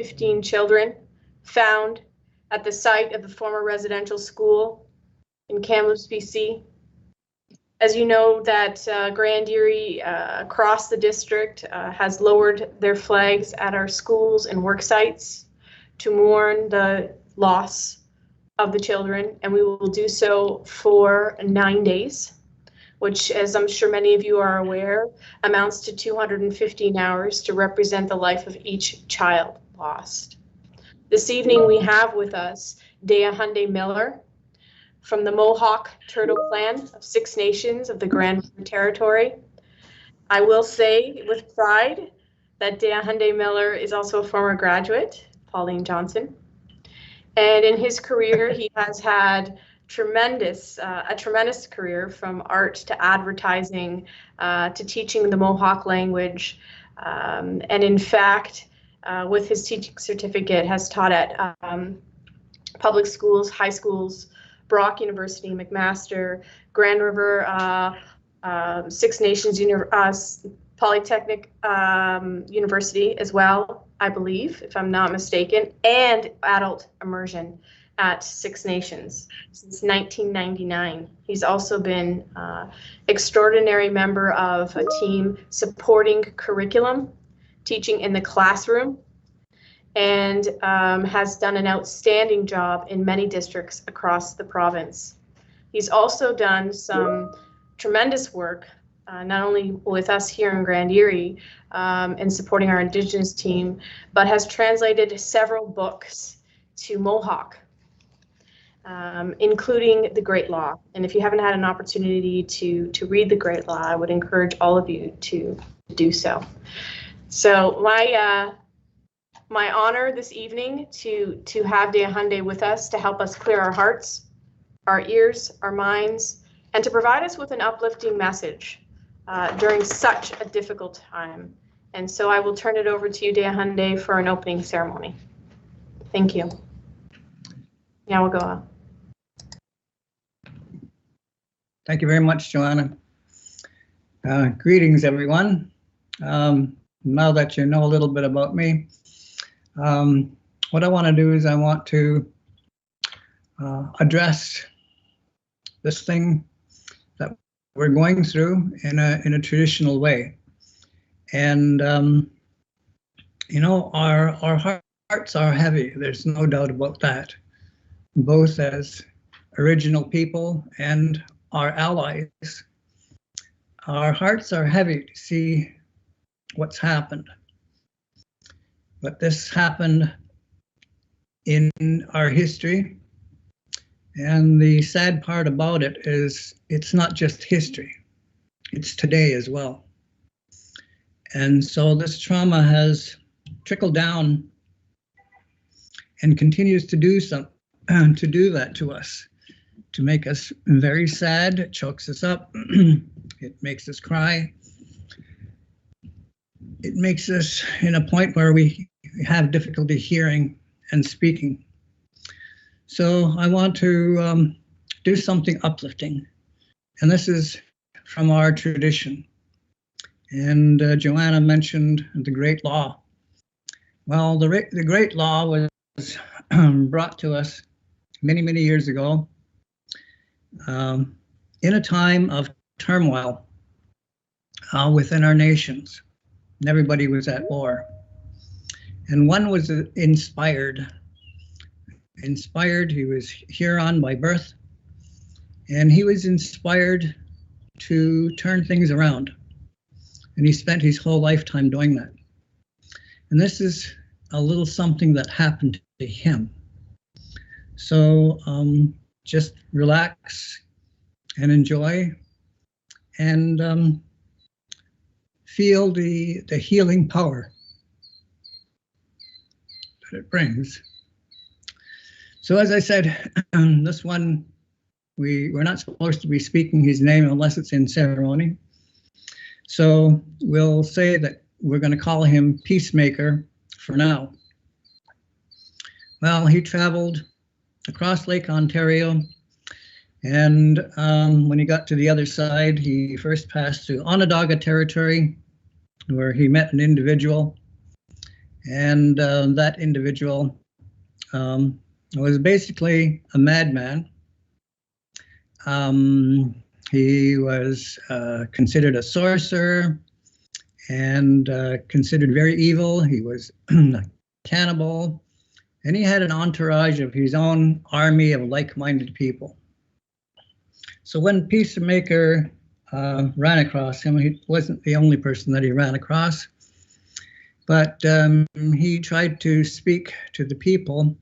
15 children found at the site of the former residential school in Kamloops, BC. As you know, that Grand Erie across the district has lowered their flags at our schools and work sites to mourn the loss of the children, and we will do so for 9 days, which, as I'm sure many of you are aware, amounts to 215 hours to represent the life of each child lost. This evening we have with us Deahunde Miller from the Mohawk Turtle Clan of 6 Nations of the Grand River Territory. I will say with pride that Deahunde Miller is also a former graduate, Pauline Johnson. And in his career, he has had a tremendous career, from art to advertising to teaching the Mohawk language. And in fact, with his teaching certificate, has taught at public schools, high schools, Brock University, McMaster, Grand River, 6 Nations Polytechnic University as well, I believe, if I'm not mistaken, and adult immersion at 6 Nations since 1999. He's also been extraordinary member of a team supporting curriculum, teaching in the classroom, and has done an outstanding job in many districts across the province. He's also done some tremendous work, not only with us here in Grand Erie in supporting our Indigenous team, but has translated several books to Mohawk, including The Great Law. And if you haven't had an opportunity to read The Great Law, I would encourage all of you to do so. So my honor this evening to have Deahunde with us to help us clear our hearts, our ears, our minds, and to provide us with an uplifting message during such a difficult time. And so I will turn it over to you, Deahunde, for an opening ceremony. Thank you. Now we'll go on. Thank you very much, Joanna. Greetings, everyone. Now that you know a little bit about me, what I want to do is I want to address this thing that we're going through in a traditional way. And you know, our hearts are heavy. There's no doubt about that, both as original people and our allies. Our hearts are heavy to see what's happened. But this happened in our history. And the sad part about it is it's not just history, it's today as well. And so this trauma has trickled down and continues to do that to us, to make us very sad. It chokes us up. It makes us cry. It makes us in a point where we have difficulty hearing and speaking. So I want to do something uplifting, and this is from our tradition. And Joanna mentioned the Great Law. Well, the Great Law was brought to us many, many years ago in a time of turmoil within our nations. And everybody was at war. And one was inspired. He was Huron by birth, and he was inspired to turn things around. And he spent his whole lifetime doing that. And this is a little something that happened to him. So just relax and enjoy, and feel the healing power that it brings. So as I said, this one, we're not supposed to be speaking his name unless it's in ceremony. So we'll say that we're going to call him Peacemaker for now. Well, he traveled across Lake Ontario, and when he got to the other side, he first passed through Onondaga territory, where he met an individual, And that individual was basically a madman. He was considered a sorcerer and considered very evil. He was a cannibal, and he had an entourage of his own army of like-minded people. So when Peacemaker ran across him, he wasn't the only person that he ran across, but he tried to speak to the people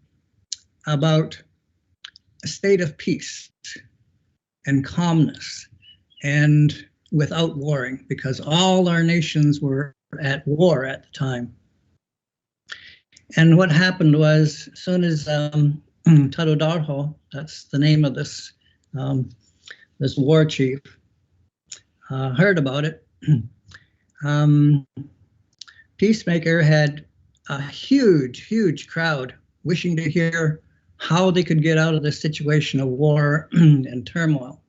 about a state of peace and calmness and without warring, because all our nations were at war at the time. And what happened was, as soon as Tadodarho, that's the name of this this war chief, heard about it, Peacemaker had a huge crowd wishing to hear how they could get out of this situation of war and turmoil.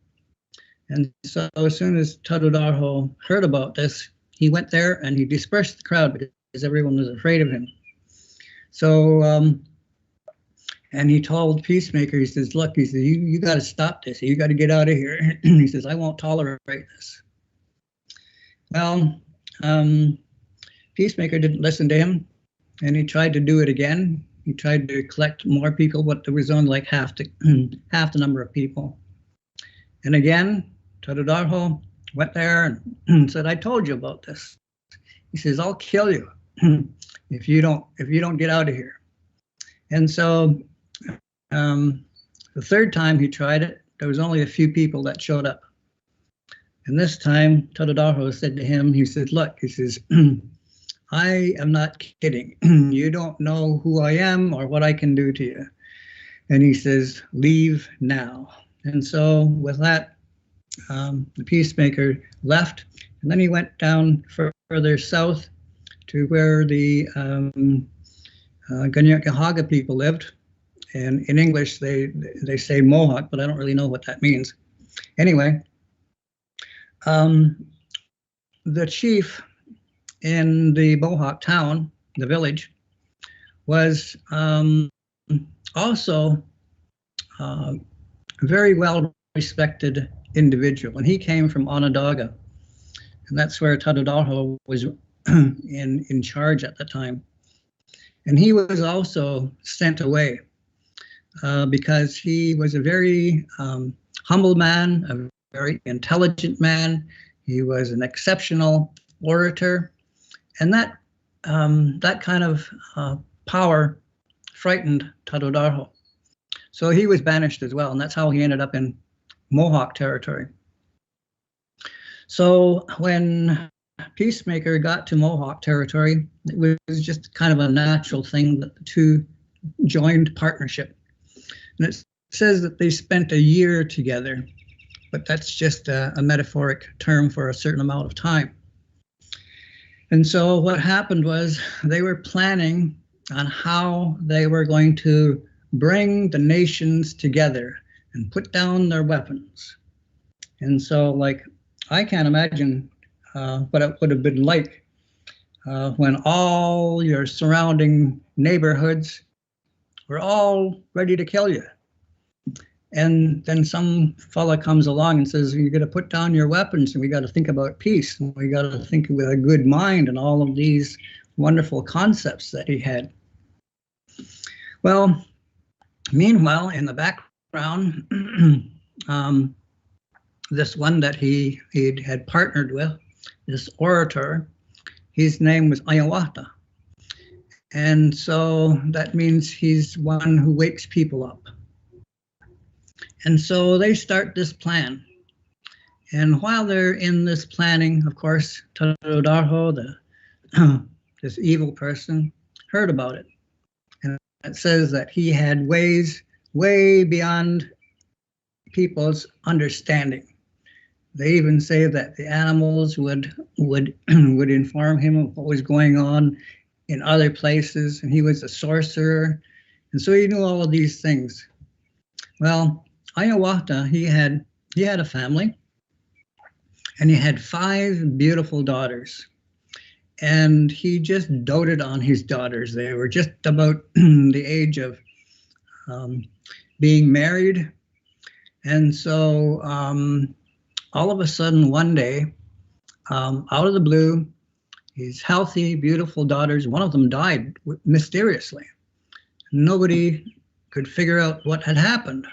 And so as soon as Tadodarho heard about this, he went there and he dispersed the crowd because everyone was afraid of him. So, and he told Peacemaker, he says, look, he says, you got to stop this. You got to get out of here. He says, I won't tolerate this. Well, Peacemaker didn't listen to him, and he tried to do it again. He tried to collect more people, but there was only like half the number of people. And again, Tadodarho went there and said, I told you about this. He says, I'll kill you if you don't get out of here. And so the third time he tried it, there was only a few people that showed up. And this time, Tadodarho said to him, he said, look, he says, I am not kidding. You don't know who I am or what I can do to you. And he says, leave now. And so with that, the Peacemaker left, and then he went down further south to where the Ganyakihaga people lived. And in English, they say Mohawk, but I don't really know what that means. Anyway, the chief in the Mohawk town, the village, was also a very well respected individual, and he came from Onondaga, and that's where Tadodarho was in charge at the time. And he was also sent away because he was a very humble man, a very intelligent man. He was an exceptional orator, and that kind of power frightened Tadodarho. So he was banished as well, and that's how he ended up in Mohawk territory. So when Peacemaker got to Mohawk territory, it was just kind of a natural thing that the two joined partnership. And it says that they spent a year together, but that's just a metaphoric term for a certain amount of time. And so what happened was they were planning on how they were going to bring the nations together and put down their weapons. And so, like, I can't imagine what it would have been like when all your surrounding neighborhoods were all ready to kill you. And then some fella comes along and says, you got to put down your weapons, and we got to think about peace, and we got to think with a good mind, and all of these wonderful concepts that he had. Well, meanwhile, in the background, this one that he had partnered with, this orator, his name was Ayawata. And so that means he's one who wakes people up. And so they start this plan. And while they're in this planning, of course, Tadodarho, this evil person, heard about it. And it says that he had ways way beyond people's understanding. They even say that the animals would inform him of what was going on in other places, and he was a sorcerer. And so he knew all of these things. Well, Ayawata, he had a family, and he had 5 beautiful daughters. and he just doted on his daughters. They were just about the age of being married. And so all of a sudden one day, out of the blue, his healthy, beautiful daughters, one of them died mysteriously. Nobody could figure out what had happened.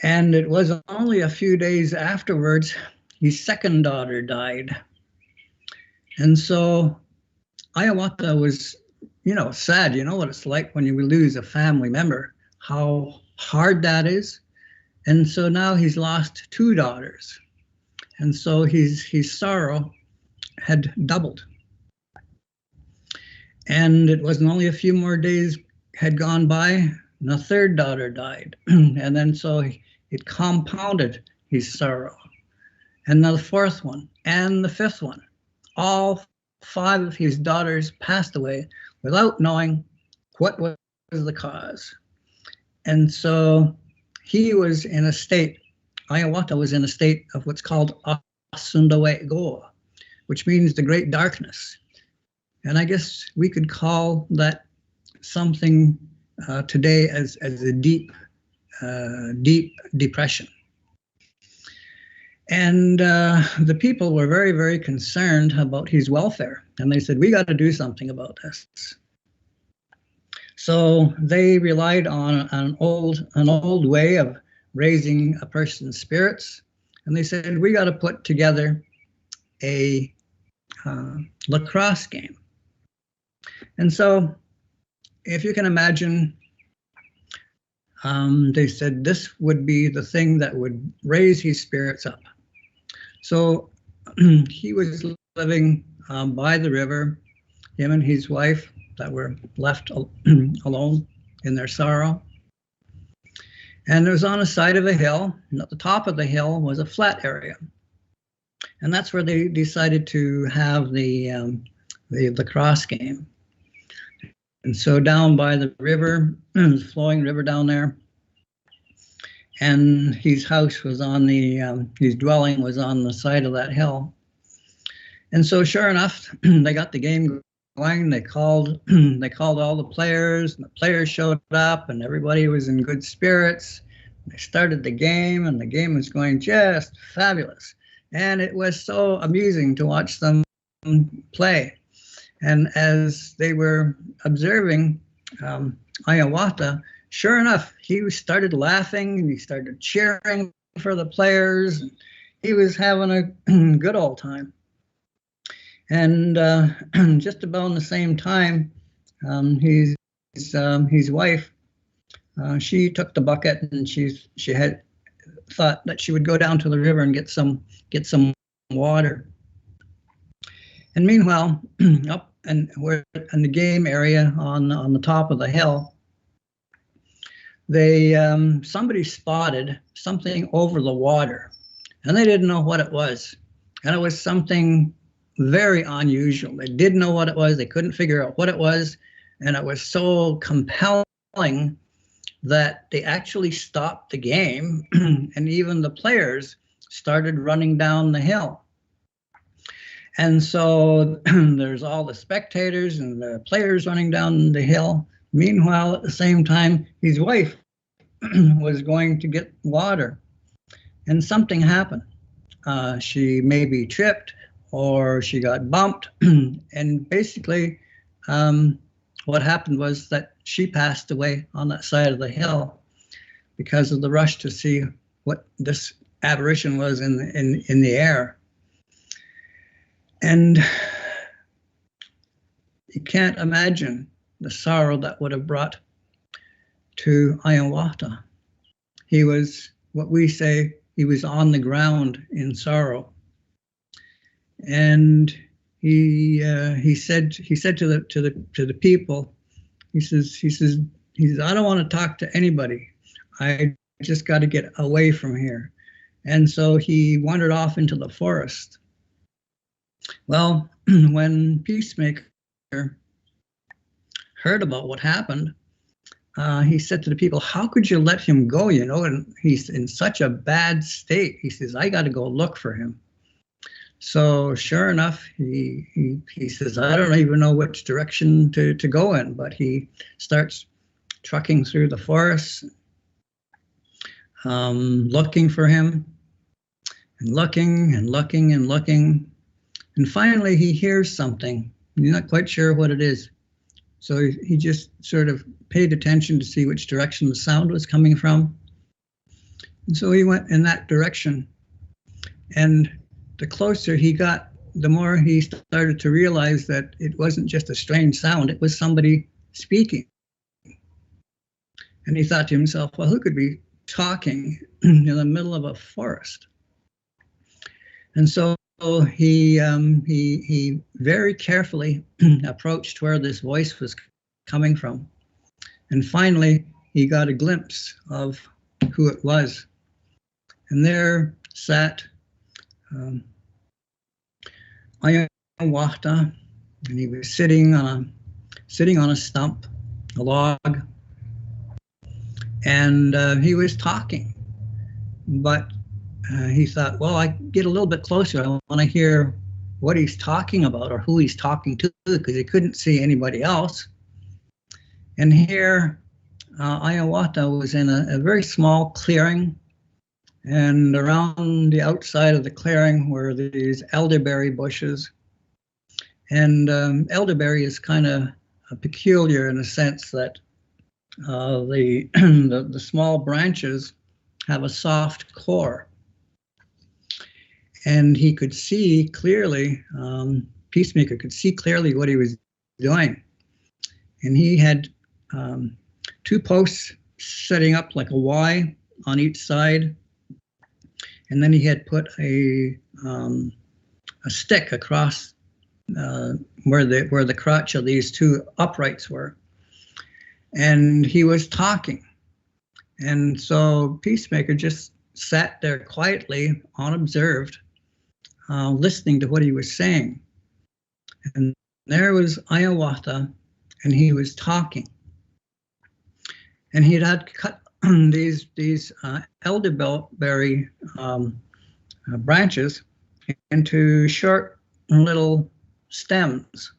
And it was only a few days afterwards, his second daughter died. And so Hiawatha was, sad. You know what it's like when you lose a family member, how hard that is. And so now he's lost two daughters. And so his sorrow had doubled. And it wasn't only a few more days had gone by, and a third daughter died. And then so it compounded his sorrow. And the fourth one, and the fifth one. All five of his daughters passed away without knowing what was the cause. And so he was in a state, Hiawatha was in a state of what's called Asymptomatic, which means the great darkness. And I guess we could call that something today as a deep depression. And the people were very, very concerned about his welfare. And they said, we got to do something about this. So they relied on an old way of raising a person's spirits. And they said, we got to put together a lacrosse game. And so if you can imagine, they said this would be the thing that would raise his spirits up. So he was living by the river, him and his wife that were left alone in their sorrow. And it was on the side of a hill, and at the top of the hill was a flat area. And that's where they decided to have the lacrosse game. And so down by the river, flowing river down there, and his house was on his dwelling was on the side of that hill. And so sure enough, they got the game going. They called all the players, and the players showed up, and everybody was in good spirits. They started the game, and the game was going just fabulous. And it was so amusing to watch them play. And as they were observing Hiawatha, sure enough, he started laughing and he started cheering for the players. He was having a good old time. And just about the same time, his wife, she took the bucket and she had thought that she would go down to the river and get some water. And meanwhile, up and we're in the game area on the top of the hill, somebody spotted something over the water, and they didn't know what it was. And it was something very unusual. They didn't know what it was. They couldn't figure out what it was. And it was so compelling that they actually stopped the game, and even the players started running down the hill. And so there's all the spectators and the players running down the hill. Meanwhile, at the same time, his wife was going to get water, and something happened. She maybe tripped or she got bumped. And basically what happened was that she passed away on that side of the hill because of the rush to see what this apparition was in the air. And you can't imagine the sorrow that would have brought to Hiawatha. He was, what we say, he was on the ground in sorrow. And he said to the people, he says, I don't want to talk to anybody. I just got to get away from here. And so he wandered off into the forest. Well, when Peacemaker heard about what happened, he said to the people, how could you let him go, and he's in such a bad state. He says, I got to go look for him. So sure enough, he says, I don't even know which direction to go in, but he starts trucking through the forest, looking for him, and looking and looking and looking. And finally he hears something. He's not quite sure what it is. So he just sort of paid attention to see which direction the sound was coming from. And so he went in that direction. And the closer he got, the more he started to realize that it wasn't just a strange sound, it was somebody speaking. And he thought to himself, well, who could be talking in the middle of a forest? And so he very carefully approached where this voice was coming from. And finally, he got a glimpse of who it was. And there sat Ayawata, and he was sitting on a stump, a log, and he was talking. But he thought, well, I get a little bit closer. I want to hear what he's talking about or who he's talking to, because he couldn't see anybody else. And here, Ayawata was in a very small clearing, and around the outside of the clearing were these elderberry bushes. And elderberry is kind of peculiar in the sense that the small branches have a soft core. And he could see clearly, Peacemaker could see clearly what he was doing. And he had 2 posts setting up like a Y on each side. And then he had put a stick across where the crotch of these 2 uprights were. And he was talking. And so Peacemaker just sat there quietly, unobserved, listening to what he was saying. And there was Ayawata, and he was talking. And he had cut these elderberry branches into short little stems.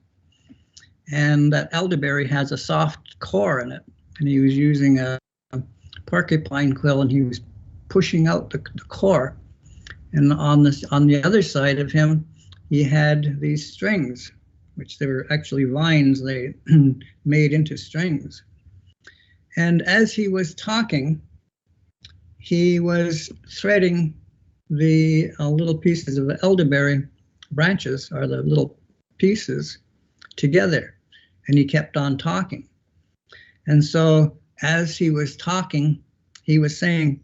And that elderberry has a soft core in it. And he was using a porcupine quill, and he was pushing out the core. And on the other side of him, he had these strings, which they were actually vines they made into strings. And as he was talking, he was threading the little pieces of the elderberry branches, or the little pieces, together. And he kept on talking. And so as he was talking, he was saying,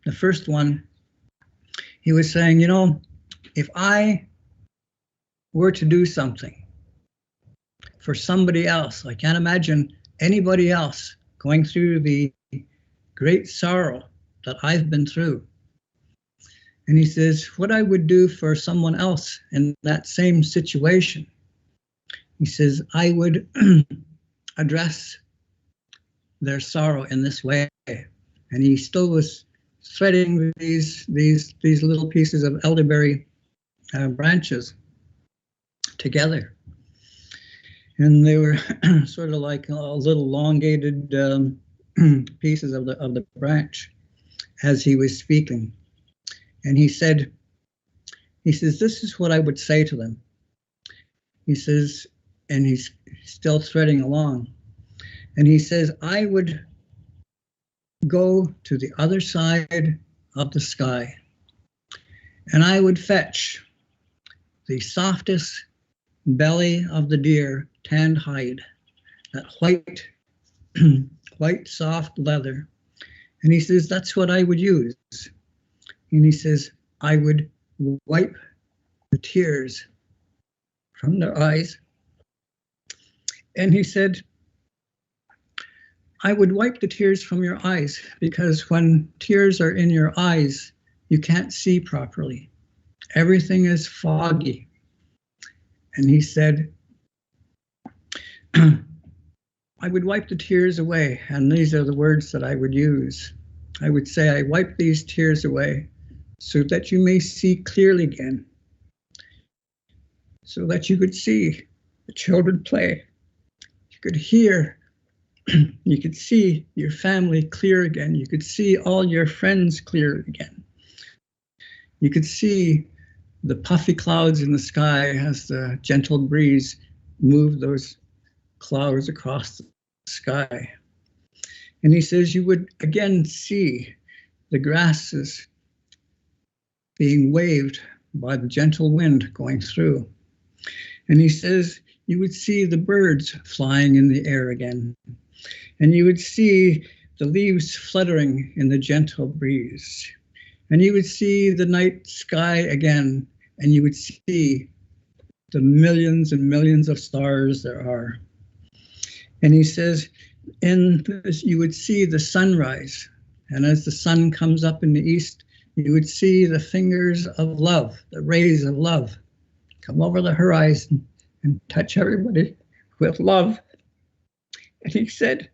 the first one, he was saying, you know, if I were to do something for somebody else, I can't imagine anybody else going through the great sorrow that I've been through. And he says, what I would do for someone else in that same situation, he says, I would address their sorrow in this way. And he still was threading these little pieces of elderberry branches together. And they were sort of like little elongated pieces of the branch as he was speaking. And he says, this is what I would say to them. He says, and he's still threading along. And he says, I would go to the other side of the sky, and I would fetch the softest belly of the deer, tanned hide, that white soft leather. And he says, that's what I would use. And he says, I would wipe the tears from their eyes. And he said, I would wipe the tears from your eyes, because when tears are in your eyes, you can't see properly. Everything is foggy. And he said, I would wipe the tears away. And these are the words that I would use. I would say, I wipe these tears away so that you may see clearly again. so that you could see the children play. You could hear, you could see your family clear again. You could see all your friends clear again. You could see the puffy clouds in the sky as the gentle breeze moved those clouds across the sky. And he says you would again see the grasses being waved by the gentle wind going through. And he says you would see the birds flying in the air again. And you would see the leaves fluttering in the gentle breeze. And you would see the night sky again, and you would see the millions and millions of stars there are. And he says, in this, you would see the sunrise. And as the sun comes up in the east, you would see the fingers of love, the rays of love, come over the horizon and touch everybody with love. And he said,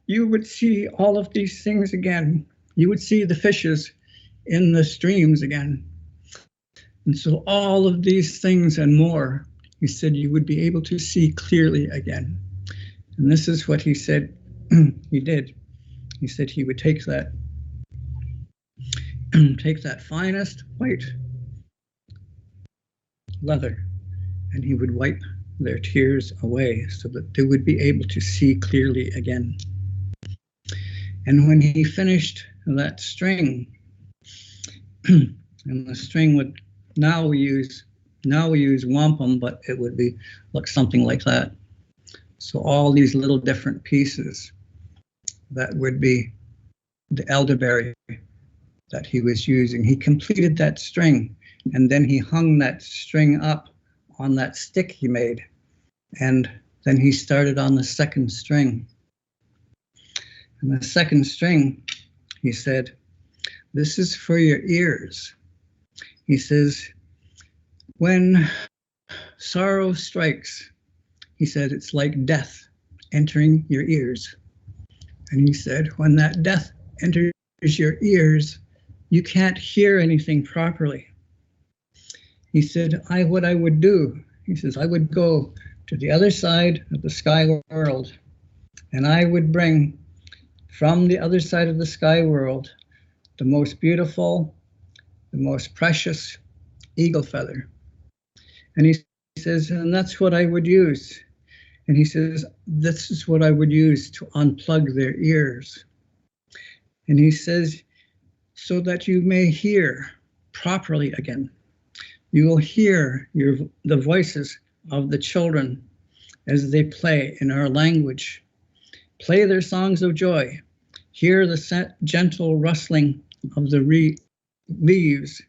you would see all of these things again. You would see the fishes in the streams again. And so all of these things and more, he said, you would be able to see clearly again. And this is what he said he did. He said he would take that finest white leather, and he would wipe their tears away so that they would be able to see clearly again. And when he finished that string, and the string would, now we use wampum, but it would be look something like that. So all these little different pieces, that would be the elderberry that he was using. He completed that string, and then he hung that string up on that stick he made. And then he started on the second string. And the second string, he said, this is for your ears. He says, when sorrow strikes, he said, it's like death entering your ears. And he said, when that death enters your ears, you can't hear anything properly. He said, what I would do, he says, I would go to the other side of the sky world, and I would bring from the other side of the sky world the most beautiful, the most precious eagle feather. And he says, and that's what I would use. And he says, this is what I would use to unplug their ears. And he says, so that you may hear properly again. You will hear the voices of the children as they play in our language. Play their songs of joy. Hear the gentle rustling of the leaves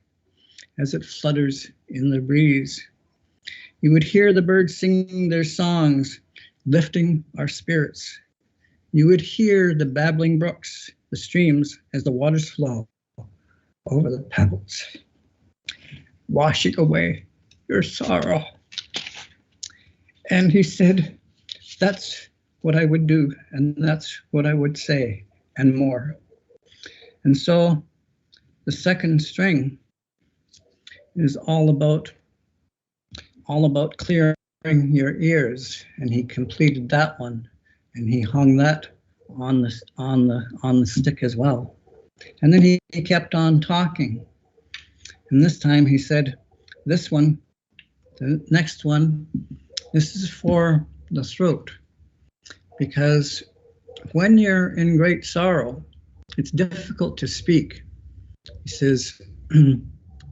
as it flutters in the breeze. You would hear the birds singing their songs, lifting our spirits. You would hear the babbling brooks, the streams, as the waters flow over the pebbles, washing away your sorrow. And he said, that's what I would do, and that's what I would say, and more. And so the second string is all about clearing your ears, and he completed that one, and he hung that on the stick as well. And then he kept on talking, and this time he said, this one, the next one, this is for the throat, because when you're in great sorrow, it's difficult to speak. He says,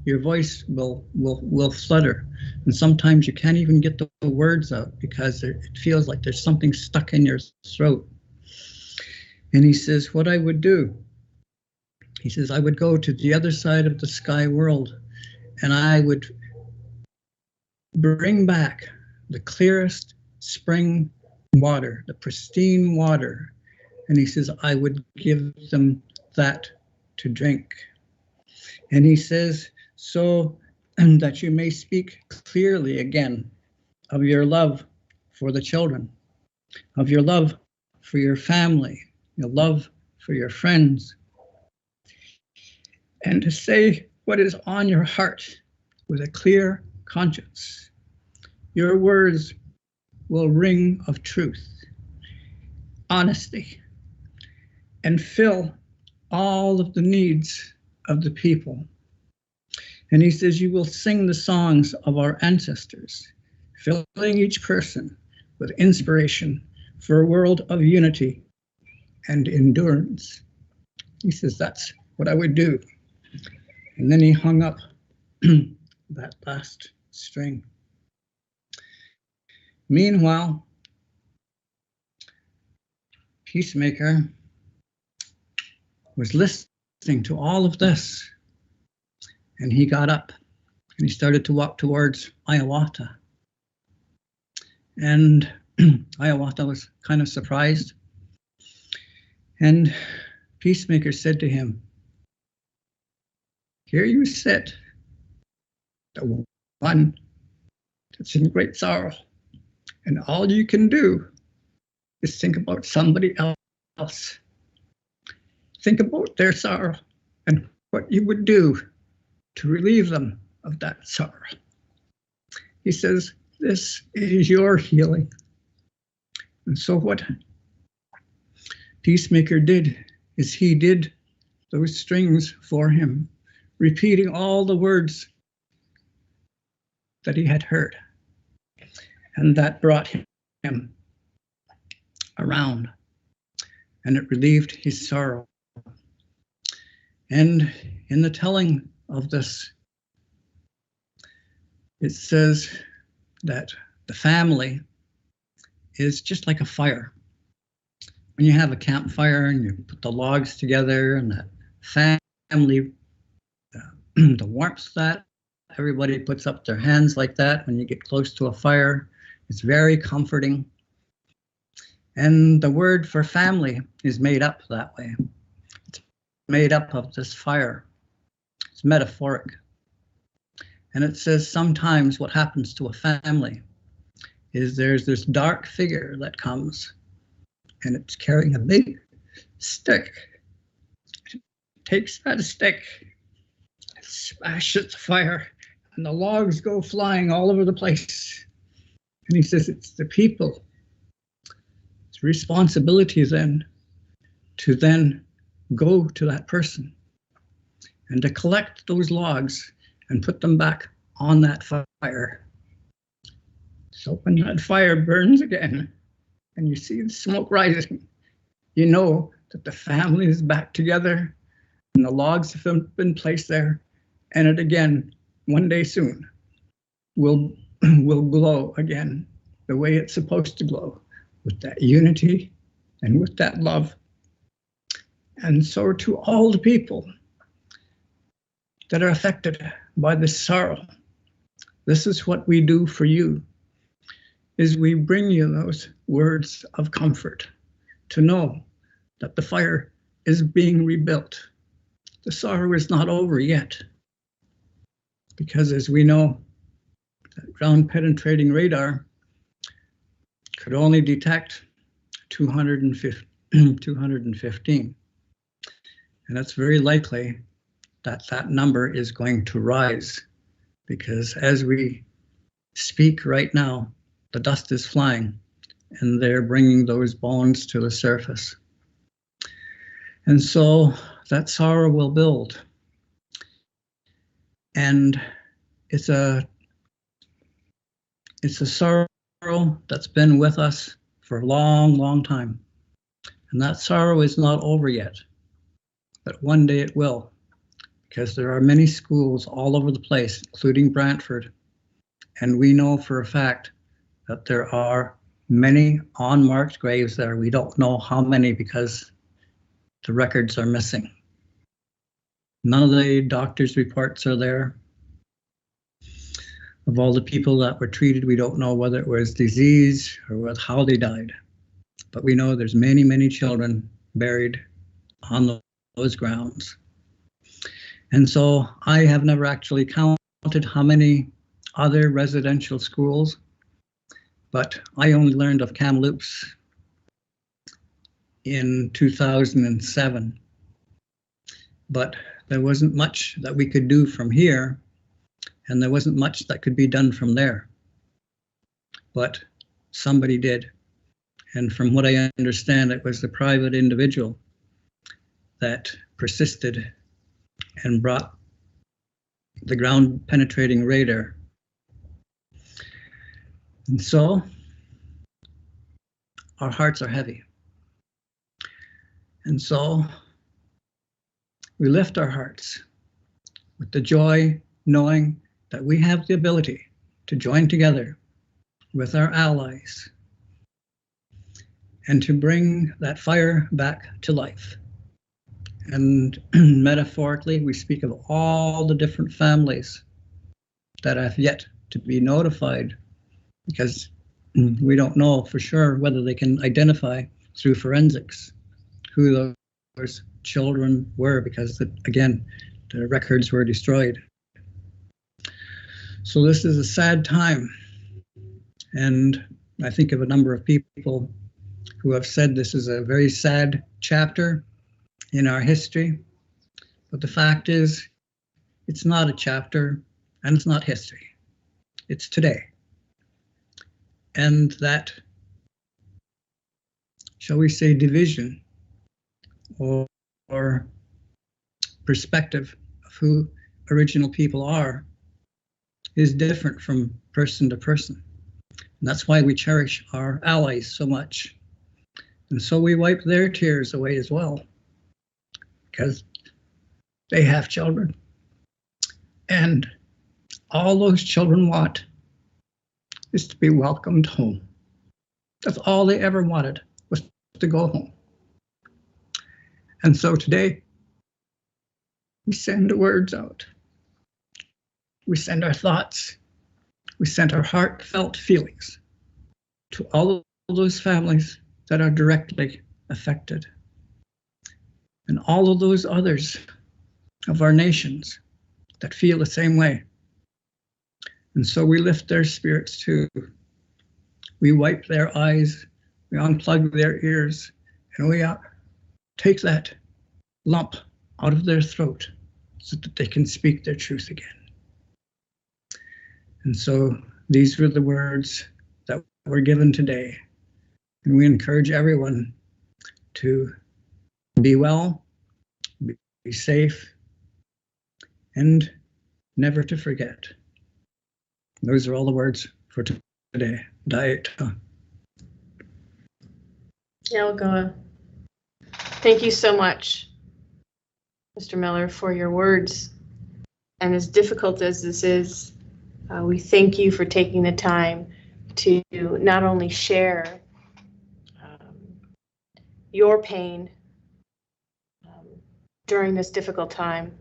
your voice will flutter, and sometimes you can't even get the words out because it feels like there's something stuck in your throat. And he says, what I would do, he says, I would go to the other side of the sky world, and I would bring back the clearest spring water, the pristine water. And he says, I would give them that to drink. And he says, so that you may speak clearly again of your love for the children, of your love for your family, your love for your friends, and to say what is on your heart with a clear conscience. Your words will ring of truth, honesty, and fill all of the needs of the people. And he says, you will sing the songs of our ancestors, filling each person with inspiration for a world of unity and endurance. He says, that's what I would do. And then he hung up that last string. Meanwhile, Peacemaker was listening to all of this, and he got up and he started to walk towards Hiawatha. And Hiawatha was kind of surprised. And Peacemaker said to him, here you sit, the one that's in great sorrow, and all you can do is think about somebody else. Think about their sorrow and what you would do to relieve them of that sorrow. He says, this is your healing. And so what Peacemaker did is he did those strings for him, repeating all the words that he had heard. And that brought him around, and it relieved his sorrow. And in the telling of this, it says that the family is just like a fire. When you have a campfire and you put the logs together, and that family, the warmth that everybody puts up their hands like that when you get close to a fire, it's very comforting. And the word for family is made up that way. It's made up of this fire. It's metaphoric. And it says sometimes what happens to a family is there's this dark figure that comes, and it's carrying a big stick. It takes that stick, it smashes the fire, and the logs go flying all over the place. And he says it's the people. It's responsibility then to then go to that person and to collect those logs and put them back on that fire. So when that fire burns again and you see the smoke rising, you know that the family is back together and the logs have been placed there, and it again, one day soon, will glow again the way it's supposed to glow, with that unity and with that love. And so to all the people that are affected by this sorrow, this is what we do for you, is we bring you those words of comfort to know that the fire is being rebuilt. The sorrow is not over yet, because as we know, that ground penetrating radar could only detect 215. And it's very likely that that number is going to rise, because as we speak right now, the dust is flying and they're bringing those bones to the surface. And so that sorrow will build. And it's a sorrow that's been with us for a long, long time. And that sorrow is not over yet, but one day it will, because there are many schools all over the place, including Brantford. And we know for a fact that there are many unmarked graves there. We don't know how many because the records are missing. None of the doctor's reports are there. Of all the people that were treated, we don't know whether it was disease or how they died. But we know there's many, many children buried on those grounds. And so I have never actually counted how many other residential schools, but I only learned of Kamloops in 2007. But there wasn't much that we could do from here, and there wasn't much that could be done from there. but somebody did. And from what I understand, it was the private individual that persisted and brought the ground penetrating radar. And so our hearts are heavy. And so we lift our hearts with the joy, knowing that we have the ability to join together with our allies and to bring that fire back to life. And metaphorically, we speak of all the different families that have yet to be notified, because we don't know for sure whether they can identify through forensics who those children were, because again, the records were destroyed. So this is a sad time. And I think of a number of people who have said this is a very sad chapter in our history. But the fact is, it's not a chapter and it's not history. It's today. And that, shall we say, division or perspective of who original people are is different from person to person. And that's why we cherish our allies so much. And so we wipe their tears away as well, because they have children. And all those children want is to be welcomed home. That's all they ever wanted, was to go home. And so today, we send the words out. We send our thoughts. We send our heartfelt feelings to all of those families that are directly affected, and all of those others of our nations that feel the same way. And so we lift their spirits too. We wipe their eyes, we unplug their ears, and we take that lump out of their throat so that they can speak their truth again. And so these were the words that were given today. And we encourage everyone to be well, be safe, and never to forget. Those are all the words for today. Diet. Yelga, thank you so much, Mr. Miller, for your words. And as difficult as this is, we thank you for taking the time to not only share your pain during this difficult time,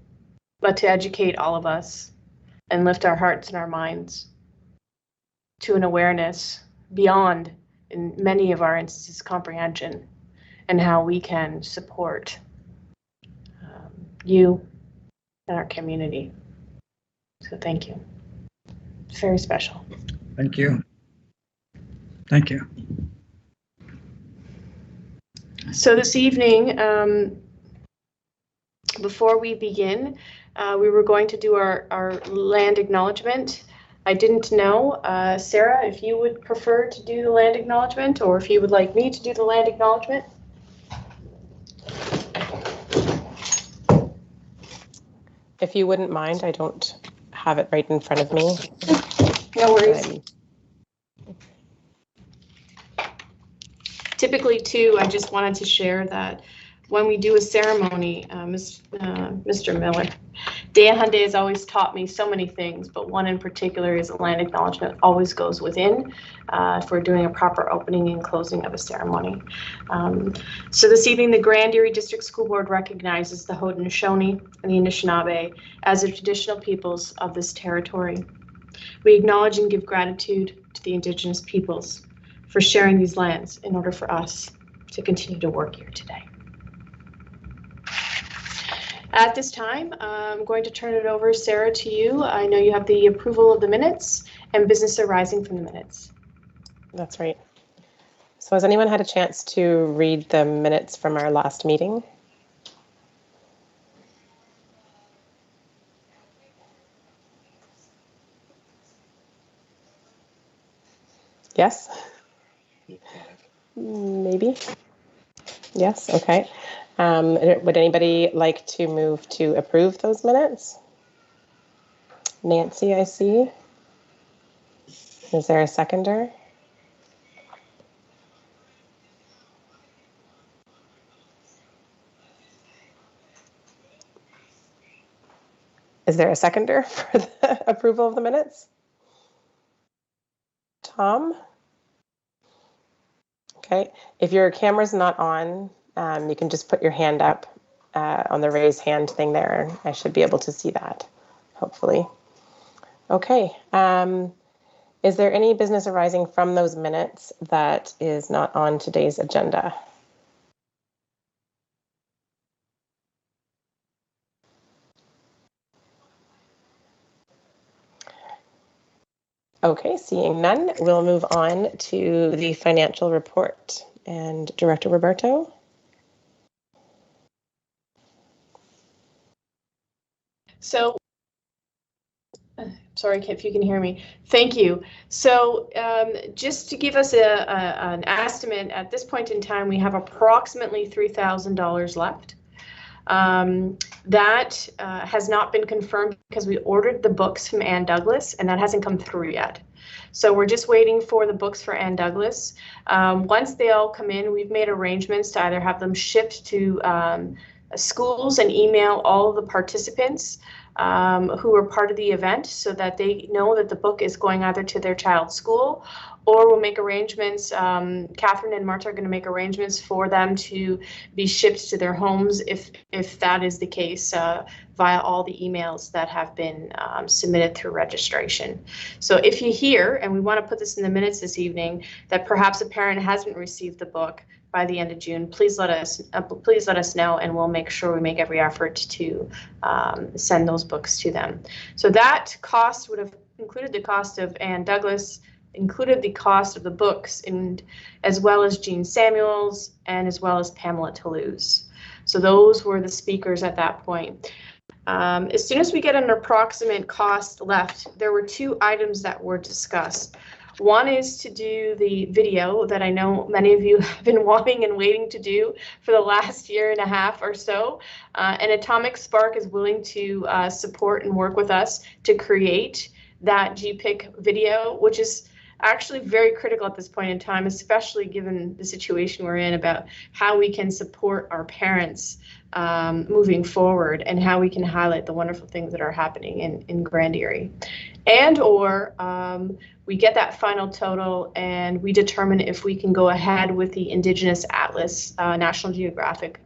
but to educate all of us and lift our hearts and our minds to an awareness beyond, in many of our instances, comprehension, and how we can support you and our community. So thank you. It's very special. Thank you. Thank you. So this evening, before we begin, we were going to do our land acknowledgement. I didn't know, Sarah, if you would prefer to do the land acknowledgement, or if you would like me to do the land acknowledgement. If you wouldn't mind, I don't have it right in front of me. No worries. Typically, too, I just wanted to share that when we do a ceremony, Mr. Miller, Dea Hyundai has always taught me so many things, but one in particular is a land acknowledgement always goes within if we're doing a proper opening and closing of a ceremony. So this evening, the Grand Erie District School Board recognizes the Haudenosaunee and the Anishinaabe as the traditional peoples of this territory. We acknowledge and give gratitude to the Indigenous peoples for sharing these lands in order for us to continue to work here today. At this time, I'm going to turn it over, Sarah, to you. I know you have the approval of the minutes and business arising from the minutes. That's right. So has anyone had a chance to read the minutes from our last meeting? Yes? Maybe? Yes, okay. Would anybody like to move to approve those minutes? Nancy, I see. Is there a seconder? Is there a seconder for the approval of the minutes? Tom? Okay, if your camera's not on, you can just put your hand up on the raise hand thing there. I should be able to see that, hopefully. Okay, is there any business arising from those minutes that is not on today's agenda? Okay, seeing none, we'll move on to the financial report. And Director Roberto? So, sorry if you can hear me. Thank you. So just to give us an estimate, at this point in time, we have approximately $3,000 left. That has not been confirmed because we ordered the books from Ann Douglas and that hasn't come through yet. So we're just waiting for the books for Ann Douglas. Once they all come in, we've made arrangements to either have them shipped to schools and email all of the participants who are part of the event so that they know that the book is going either to their child's school, or we'll make arrangements. Catherine and Marta are going to make arrangements for them to be shipped to their homes if that is the case, via all the emails that have been submitted through registration. So if you hear, and we want to put this in the minutes this evening, that perhaps a parent hasn't received the book by the end of June, please let us know, and we'll make sure we make every effort to send those books to them. So that cost would have included the cost of Ann Douglas, included the cost of the books, and as well as Jean Samuels and as well as Pamela Toulouse. So those were the speakers at that point. As soon as we get an approximate cost left, there were two items that were discussed. One is to do the video that I know many of you have been wanting and waiting to do for the last year and a half or so. And Atomic Spark is willing to support and work with us to create that GEPIC video, which is actually very critical at this point in time, especially given the situation we're in about how we can support our parents moving forward and how we can highlight the wonderful things that are happening in Grand Erie. And or we get that final total and we determine if we can go ahead with the Indigenous Atlas National Geographic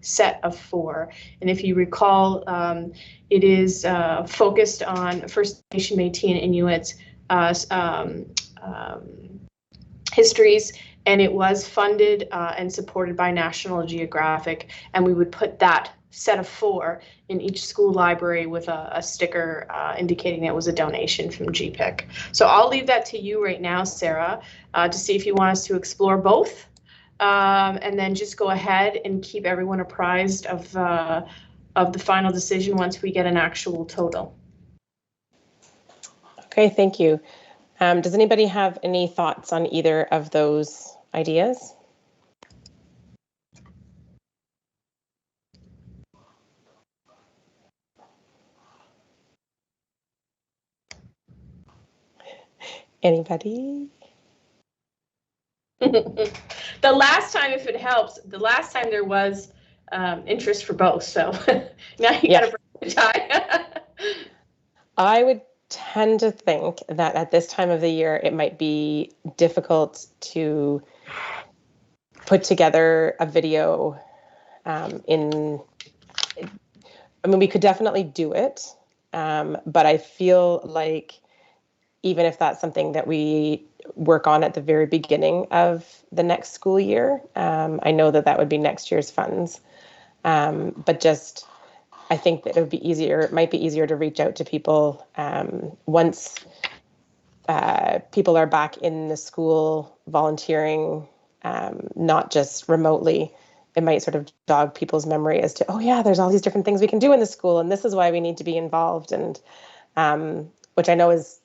set of 4. And if you recall, it is focused on First Nation, Métis, and Inuits histories, and it was funded and supported by National Geographic, and we would put that set of 4 in each school library with a sticker indicating that it was a donation from GEPIC. So I'll leave that to you right now, Sarah, to see if you want us to explore both, and then just go ahead and keep everyone apprised of the final decision once we get an actual total. Okay, thank you. Does anybody have any thoughts on either of those ideas? Anybody? The last time, if it helps, the last time there was interest for both, so now you gotta break the tie. I would tend to think that at this time of the year, it might be difficult to put together a video I mean, we could definitely do it, but I feel like even if that's something that we work on at the very beginning of the next school year, I know that would be next year's funds, but just I think that it would be easier. It might be easier to reach out to people once people are back in the school volunteering, not just remotely. It might sort of jog people's memory as to, oh yeah, there's all these different things we can do in the school, and this is why we need to be involved. And which I know is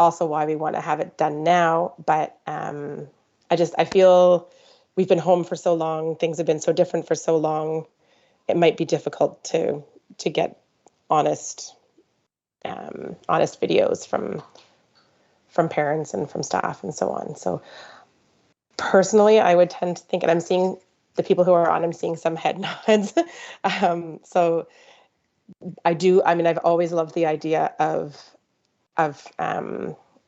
also why we want to have it done now. But I feel we've been home for so long. Things have been so different for so long. It might be difficult to get honest videos from parents and from staff and so on. So personally, I would tend to think, and I'm seeing the people who are on, I'm seeing some head nods. So I've always loved the idea of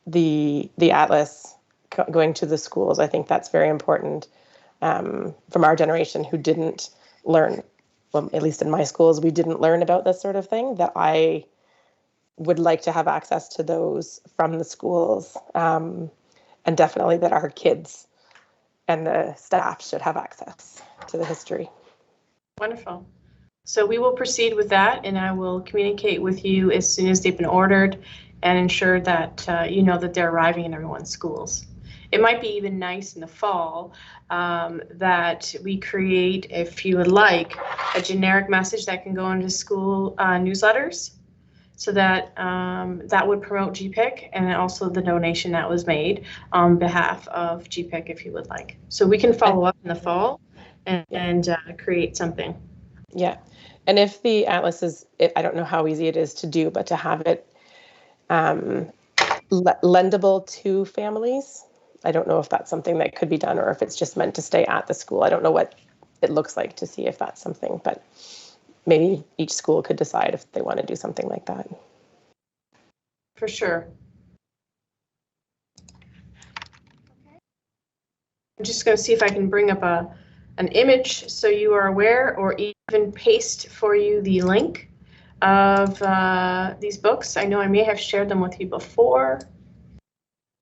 the atlas going to the schools. I think that's very important from our generation who didn't learn, well, at least in my schools, we didn't learn about this sort of thing, that I would like to have access to those from the schools, and definitely that our kids and the staff should have access to the history. Wonderful. So we will proceed with that, and I will communicate with you as soon as they've been ordered and ensure that you know that they're arriving in everyone's schools. It might be even nice in the fall that we create, if you would like, a generic message that can go into school newsletters, so that that would promote GEPIC, and also the donation that was made on behalf of GEPIC, if you would like. So we can follow up in the fall and create something. Yeah, and if the atlas is, I don't know how easy it is to do, but to have it lendable to families, I don't know if that's something that could be done, or if it's just meant to stay at the school. I don't know what it looks like to see if that's something, but maybe each school could decide if they want to do something like that. For sure. I'm just going to see if I can bring up an image so you are aware, or even paste for you the link of these books. I know I may have shared them with you before.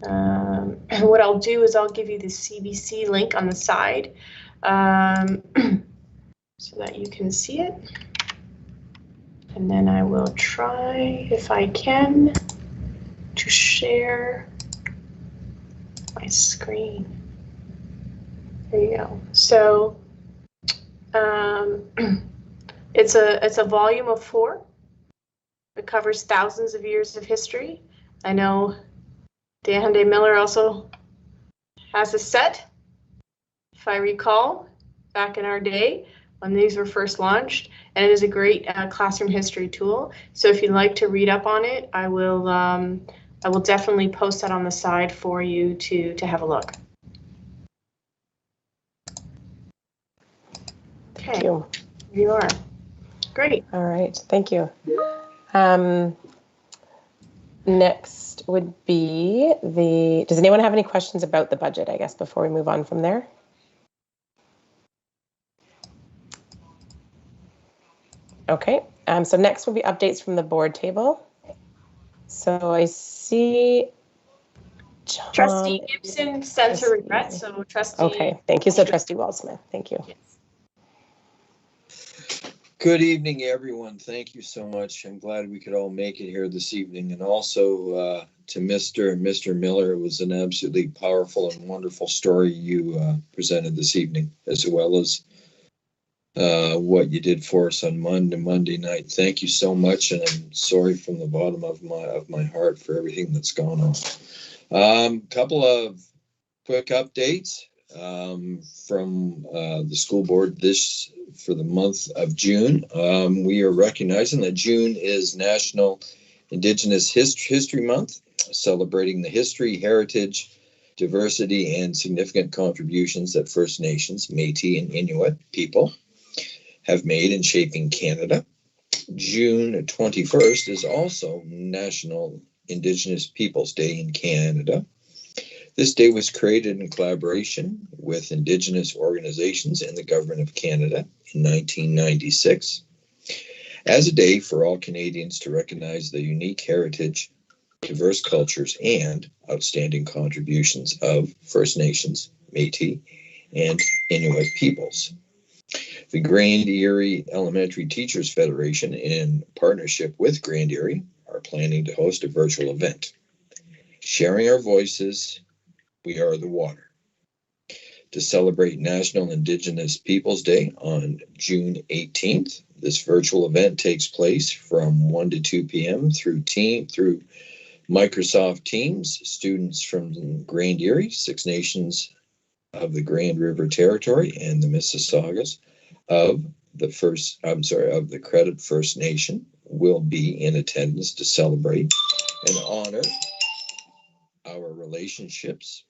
And what I'll do is I'll give you the CBC link on the side so that you can see it. And then I will try, if I can, to share my screen. There you go. So it's a volume of 4. It covers thousands of years of history. I know Dan Miller also has a set, if I recall, back in our day when these were first launched, and it is a great classroom history tool. So if you'd like to read up on it, I will definitely post that on the side for you to have a look. Okay, Thank you. Here you are. Great. All right, thank you. Next would be does anyone have any questions about the budget, I guess, before we move on from there? Okay, so next will be updates from the board table. So I see John. Trustee Gibson sends her regrets, so Trustee. Okay, thank you. So Trustee Waldsmith, thank you. Yes. Good evening, everyone. Thank you so much. I'm glad we could all make it here this evening. And also to Mr. and Mr. Miller, it was an absolutely powerful and wonderful story you presented this evening, as well as what you did for us on Monday night. Thank you so much, and I'm sorry from the bottom of my heart for everything that's gone on. Couple of quick updates from the school board for the month of June. We are recognizing that June is National Indigenous History Month, celebrating the history, heritage, diversity, and significant contributions that First Nations, Métis, and Inuit people have made in shaping Canada. June 21st is also National Indigenous Peoples Day in Canada. This day was created in collaboration with Indigenous organizations and the Government of Canada in 1996 as a day for all Canadians to recognize the unique heritage, diverse cultures, and outstanding contributions of First Nations, Métis, and Inuit peoples. The Grand Erie Elementary Teachers Federation, in partnership with Grand Erie, are planning to host a virtual event. Sharing our voices, we are the water. To celebrate National Indigenous Peoples Day on June 18th, this virtual event takes place from 1 to 2 p.m. through Microsoft Teams, students from Grand Erie, Six Nations of the Grand River Territory, and the Mississaugas of the Credit First Nation will be in attendance to celebrate and honor our relationships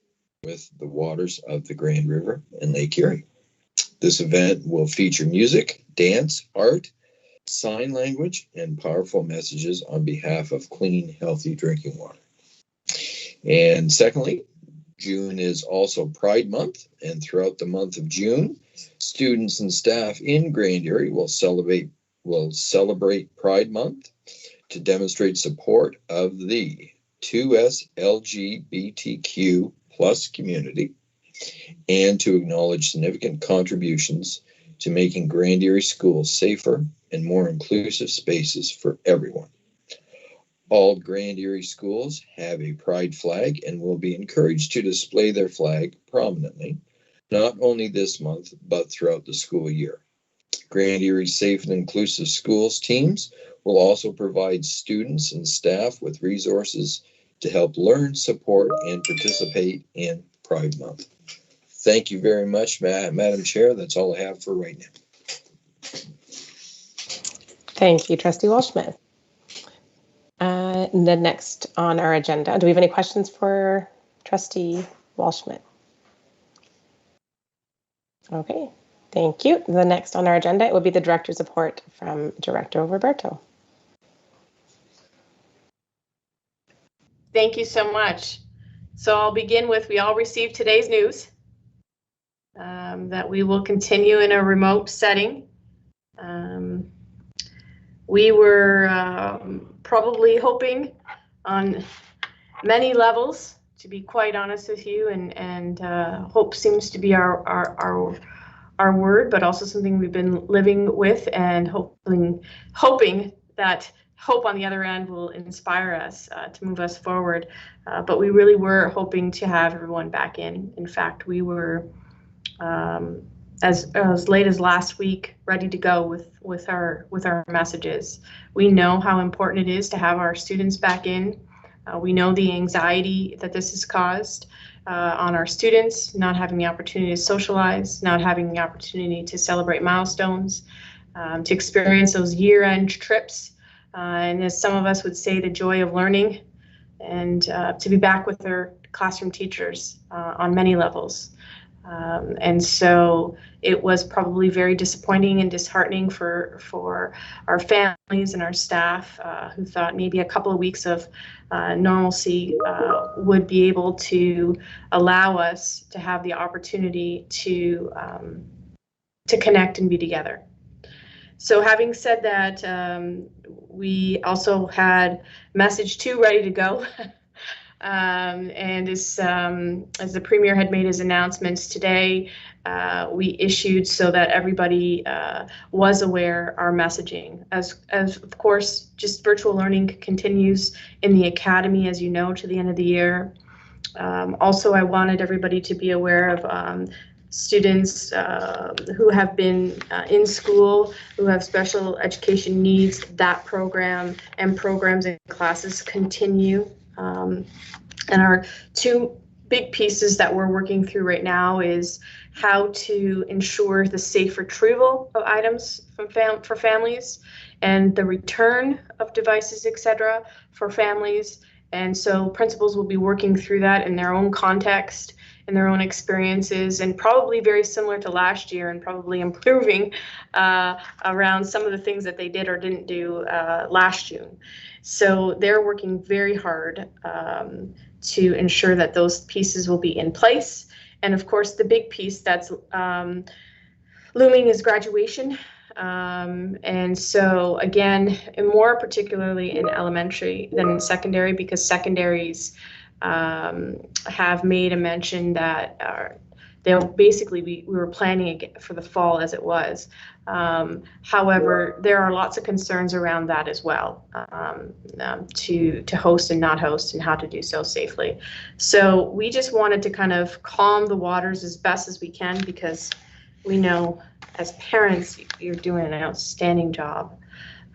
with the waters of the Grand River and Lake Erie. This event will feature music, dance, art, sign language, and powerful messages on behalf of clean, healthy drinking water. And secondly, June is also Pride Month, and throughout the month of June, students and staff in Grand Erie will celebrate Pride Month to demonstrate support of the 2S LGBTQ plus community and to acknowledge significant contributions to making Grand Erie schools safer and more inclusive spaces for everyone. All Grand Erie schools have a pride flag and will be encouraged to display their flag prominently, not only this month, but throughout the school year. Grand Erie Safe and Inclusive Schools teams will also provide students and staff with resources to help learn, support, and participate in Pride Month. Thank you very much, Madam Chair. That's all I have for right now. Thank you, Trustee Walsh-Smith. The next on our agenda, do we have any questions for Trustee Walsh-Smith? Okay, thank you. The next on our agenda will be the Director's report from Director Roberto. Thank you so much. So I'll begin with, we all received today's news that we will continue in a remote setting. We were probably hoping on many levels, to be quite honest with you, and hope seems to be our word, but also something we've been living with and hoping that hope on the other end will inspire us to move us forward. But we really were hoping to have everyone back in. In fact, we were as late as last week ready to go with our messages. We know how important it is to have our students back in. We know the anxiety that this has caused on our students, not having the opportunity to socialize, not having the opportunity to celebrate milestones, to experience those year-end trips, and as some of us would say, the joy of learning, and to be back with their classroom teachers on many levels. And so it was probably very disappointing and disheartening for our families and our staff who thought maybe a couple of weeks of normalcy would be able to allow us to have the opportunity to connect and be together. So having said that, we also had message 2 ready to go. And as the Premier had made his announcements today, we issued so that everybody was aware our messaging. As of course, just virtual learning continues in the Academy, as you know, to the end of the year. Also, I wanted everybody to be aware of students who have been in school, who have special education needs. That program and programs and classes continue. And our 2 big pieces that we're working through right now is how to ensure the safe retrieval of items for families and the return of devices, etc., for families. And so principals will be working through that in their own context, in their own experiences, and probably very similar to last year, and probably improving around some of the things that they did or didn't do last June. So they're working very hard to ensure that those pieces will be in place. And of course, the big piece that's looming is graduation. And so again, and more particularly in elementary than in secondary, because secondaries have made a mention that they'll basically we were planning for the fall as it was. However, there are lots of concerns around that as well, to host and not host and how to do so safely. So we just wanted to kind of calm the waters as best as we can, because we know as parents you're doing an outstanding job.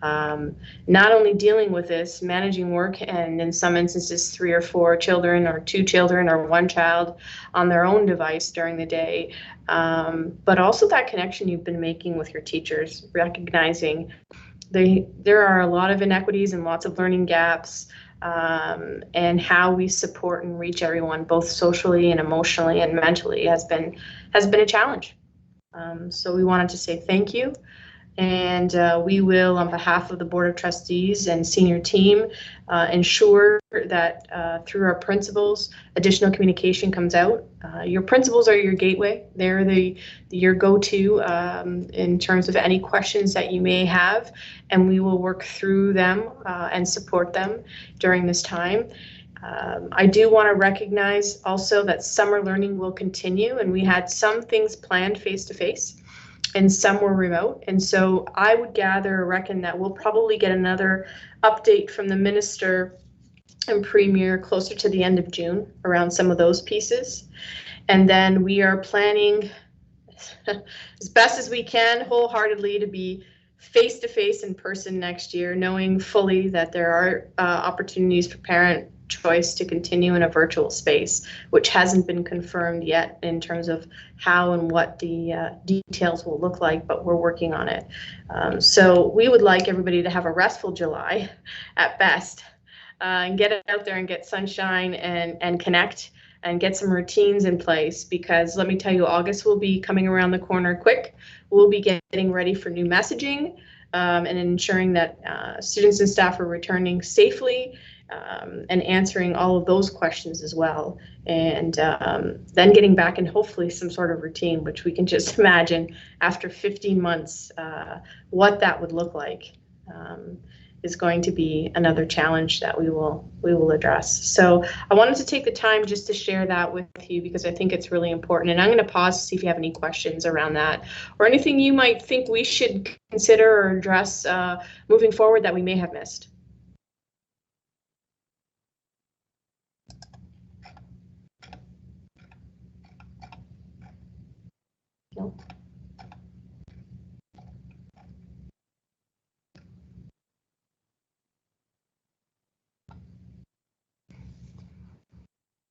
not only dealing with this, managing work, and in some instances 3 or 4 children or 2 children or 1 child on their own device during the day, but also that connection you've been making with your teachers, recognizing there are a lot of inequities and lots of learning gaps, and how we support and reach everyone, both socially and emotionally and mentally, has been a challenge. So we wanted to say thank you. And we will, on behalf of the Board of Trustees and senior team, ensure that through our principals, additional communication comes out. Your principals are your gateway. They're your go-to in terms of any questions that you may have, and we will work through them and support them during this time. I do want to recognize also that summer learning will continue, and we had some things planned face-to-face. And some were remote. And so I would gather or reckon that we'll probably get another update from the minister and premier closer to the end of June around some of those pieces. And then we are planning as best as we can wholeheartedly to be face-to-face in person next year, knowing fully that there are opportunities for parent choice to continue in a virtual space, which hasn't been confirmed yet in terms of how and what the details will look like, but we're working on it. So we would like everybody to have a restful July at best, and get out there and get sunshine and connect and get some routines in place, because let me tell you, August will be coming around the corner quick. We'll be getting ready for new messaging and ensuring that students and staff are returning safely, and answering all of those questions as well, and then getting back in hopefully some sort of routine, which we can just imagine after 15 months what that would look like. Is going to be another challenge that we will address. So I wanted to take the time just to share that with you, because I think it's really important, and I'm going to pause to see if you have any questions around that or anything you might think we should consider or address moving forward that we may have missed. No.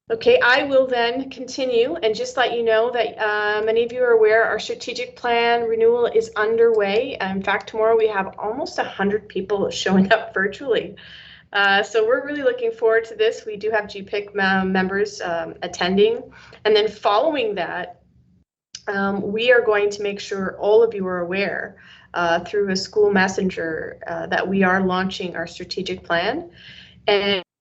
Okay, I will then continue and just let you know that many of you are aware our strategic plan renewal is underway. In fact, tomorrow we have almost 100 people showing up virtually. So we're really looking forward to this. We do have GEPIC members attending. And then following that, we are going to make sure all of you are aware through a school messenger that we are launching our strategic plan.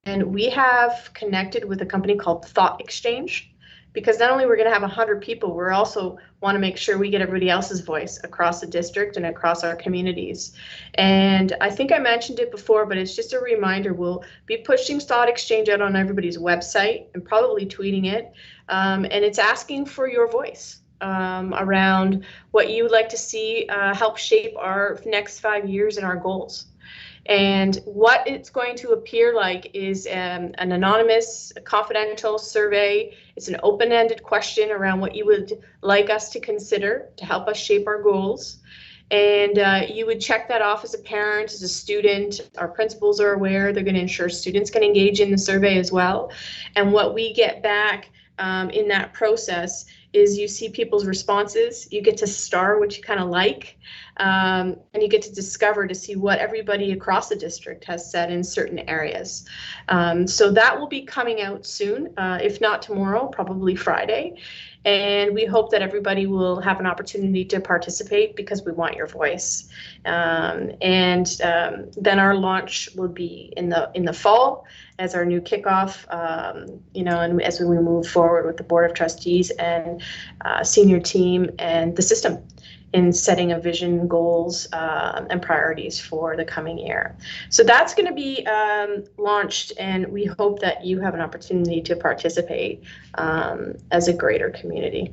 And we have connected with a company called Thought Exchange, because not only we're going to have 100 people, we're also want to make sure we get everybody else's voice across the district and across our communities. And I think I mentioned it before, but it's just a reminder. We'll be pushing Thought Exchange out on everybody's website and probably tweeting it. And it's asking for your voice around what you would like to see help shape our next 5 years and our goals. And what it's going to appear like is an anonymous, confidential survey. It's an open-ended question around what you would like us to consider to help us shape our goals. And you would check that off as a parent, as a student. Our principals are aware. They're going to ensure students can engage in the survey as well. And what we get back in that process is you see people's responses. You get to star what you kind of like, and you get to discover to see what everybody across the district has said in certain areas. So that will be coming out soon, if not tomorrow, probably Friday. And we hope that everybody will have an opportunity to participate, because we want your voice. And then our launch will be in the fall as our new kickoff, and as we move forward with the Board of Trustees and senior team and the system in setting a vision, goals, and priorities for the coming year. So that's going to be launched, and we hope that you have an opportunity to participate as a greater community.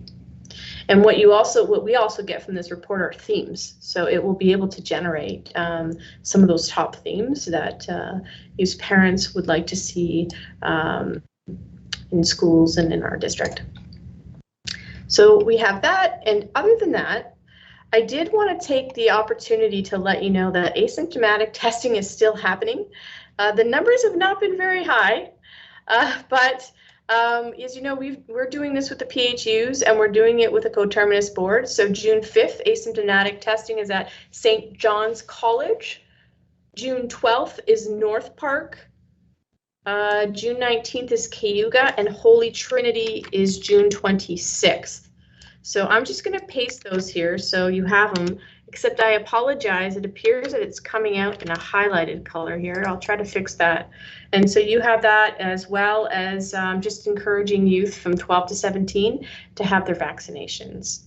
And what we also get from this report are themes. So it will be able to generate some of those top themes that you parents would like to see in schools and in our district. So we have that, and other than that, I did want to take the opportunity to let you know that asymptomatic testing is still happening. The numbers have not been very high, but as you know, we're doing this with the PHUs and we're doing it with a coterminous board. So June 5th, asymptomatic testing is at St. John's College. June 12th is North Park. June 19th is Cayuga, and Holy Trinity is June 26th. So I'm just going to paste those here so you have them, except I apologize. It appears that it's coming out in a highlighted color here. I'll try to fix that. And so you have that, as well as just encouraging youth from 12 to 17 to have their vaccinations.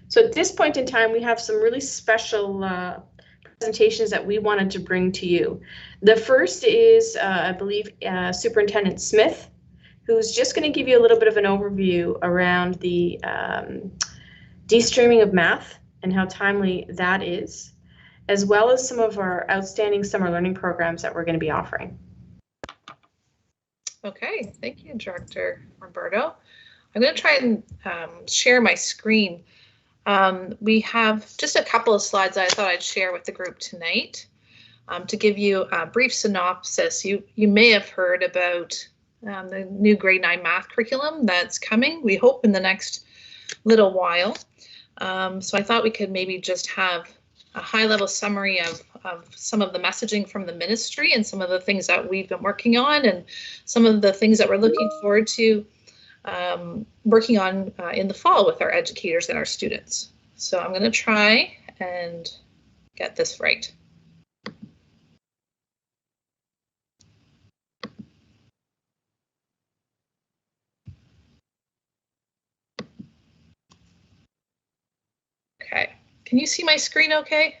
So at this point in time, we have some really special presentations that we wanted to bring to you. The first is, I believe, Superintendent Smith, who's just going to give you a little bit of an overview around the de-streaming of math and how timely that is, as well as some of our outstanding summer learning programs that we're going to be offering. Okay, thank you, Director Roberto. I'm going to try and share my screen. We have just a couple of slides I thought I'd share with the group tonight. To give you a brief synopsis, you may have heard about the new grade 9 math curriculum that's coming, we hope, in the next little while. So I thought we could maybe just have a high-level summary of some of the messaging from the ministry and some of the things that we've been working on and some of the things that we're looking forward to working on in the fall with our educators and our students. So I'm going to try and get this right. Okay, can you see my screen okay?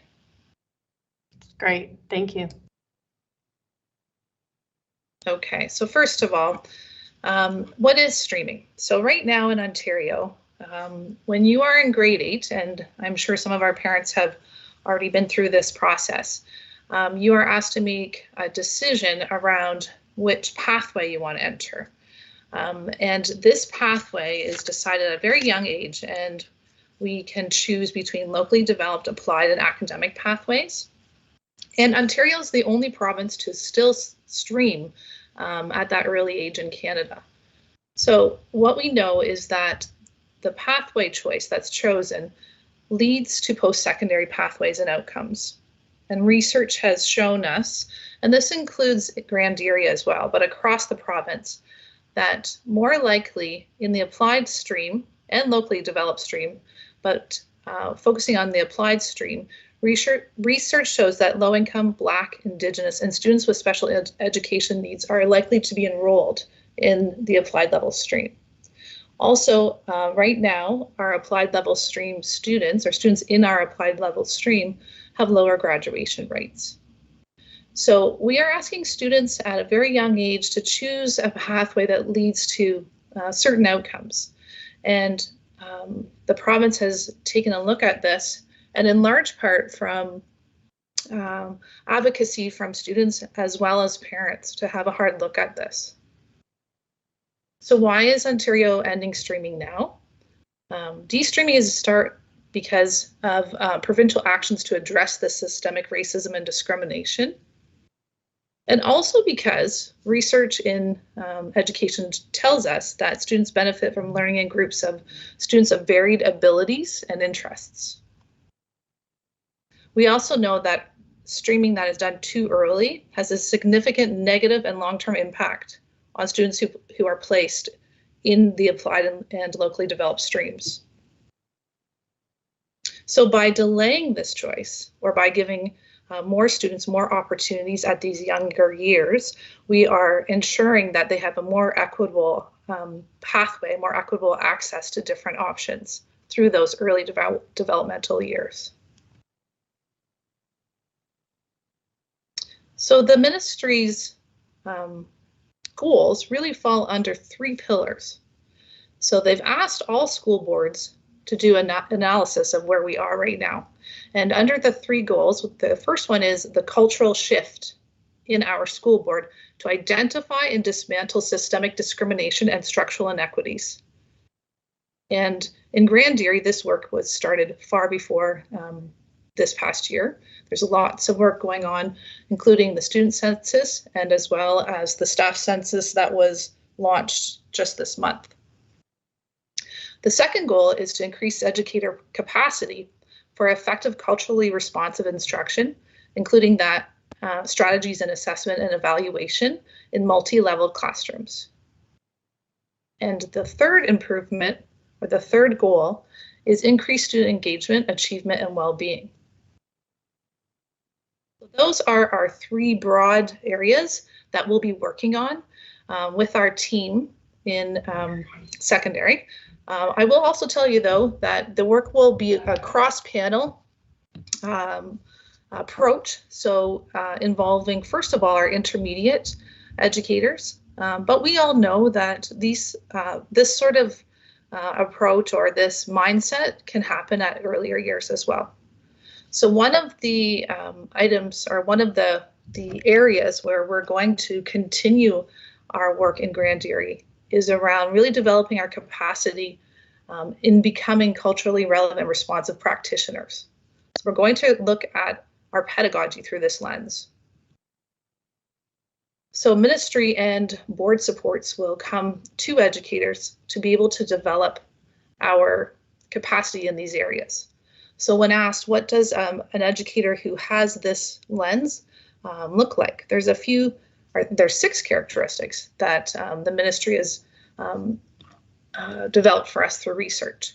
Great, thank you. Okay, so first of all, what is streaming? So right now in Ontario, when you are in grade 8, and I'm sure some of our parents have already been through this process, you are asked to make a decision around which pathway you want to enter. And this pathway is decided at a very young age, and we can choose between locally developed, applied, and academic pathways. And Ontario is the only province to still stream at that early age in Canada. So what we know is that the pathway choice that's chosen leads to post-secondary pathways and outcomes. And research has shown us, and this includes Grand Area as well, but across the province, that more likely in the applied stream and locally developed stream, but focusing on the applied stream, research shows that low-income, Black, Indigenous, and students with special education needs are likely to be enrolled in the applied level stream. Also, right now, our applied level stream students, or students in our applied level stream, have lower graduation rates. So we are asking students at a very young age to choose a pathway that leads to certain outcomes. And the province has taken a look at this, and in large part from advocacy from students as well as parents to have a hard look at this. So why is Ontario ending streaming now? De-streaming is a start because of provincial actions to address the systemic racism and discrimination. And also because research in education tells us that students benefit from learning in groups of students of varied abilities and interests. We also know that streaming that is done too early has a significant negative and long-term impact on students who are placed in the applied and locally developed streams. So by delaying this choice, or by giving more students more opportunities at these younger years, we are ensuring that they have a more equitable pathway, more equitable access to different options through those early developmental years. So the ministry's goals really fall under 3 pillars. So they've asked all school boards to do an analysis of where we are right now. And under the 3 goals, the first one is the cultural shift in our school board to identify and dismantle systemic discrimination and structural inequities. And in Grand Erie, this work was started far before this past year. There's lots of work going on, including the student census and as well as the staff census that was launched just this month. The second goal is to increase educator capacity for effective culturally responsive instruction, including that strategies in assessment and evaluation in multi-level classrooms. And the third improvement, or the third goal, is increased student engagement, achievement, and well-being. So those are our three broad areas that we'll be working on with our team in secondary. I will also tell you, though, that the work will be a cross-panel approach, so involving, first of all, our intermediate educators. But we all know that this sort of approach or this mindset can happen at earlier years as well. So one of the items, or one of the areas where we're going to continue our work in Grand Erie is around really developing our capacity in becoming culturally relevant, responsive practitioners. So we're going to look at our pedagogy through this lens. So ministry and board supports will come to educators to be able to develop our capacity in these areas. So when asked, what does an educator who has this lens look like? There's there's 6 characteristics that the ministry has developed for us through research.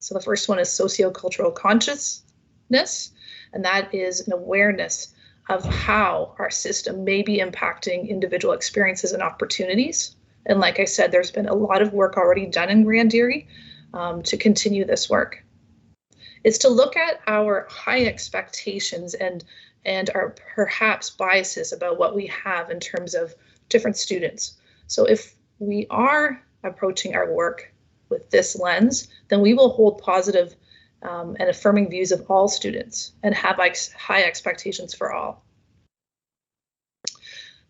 So the first one is sociocultural consciousness, and that is an awareness of how our system may be impacting individual experiences and opportunities. And like I said, there's been a lot of work already done in Grand Erie to continue this work. It's to look at our high expectations and our perhaps biases about what we have in terms of different students. So if we are approaching our work with this lens, then we will hold positive and affirming views of all students and have high expectations for all.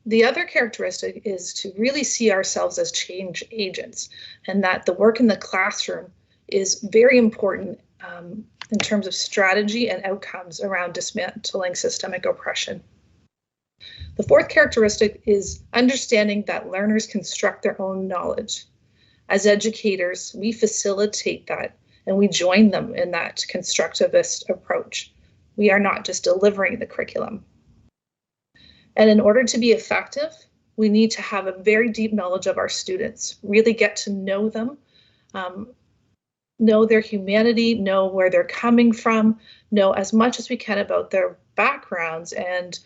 The other characteristic is to really see ourselves as change agents, and that the work in the classroom is very important in terms of strategy and outcomes around dismantling systemic oppression. The fourth characteristic is understanding that learners construct their own knowledge. As educators, we facilitate that and we join them in that constructivist approach. We are not just delivering the curriculum. And in order to be effective, we need to have a very deep knowledge of our students, really get to know them, know their humanity, know where they're coming from, know as much as we can about their backgrounds and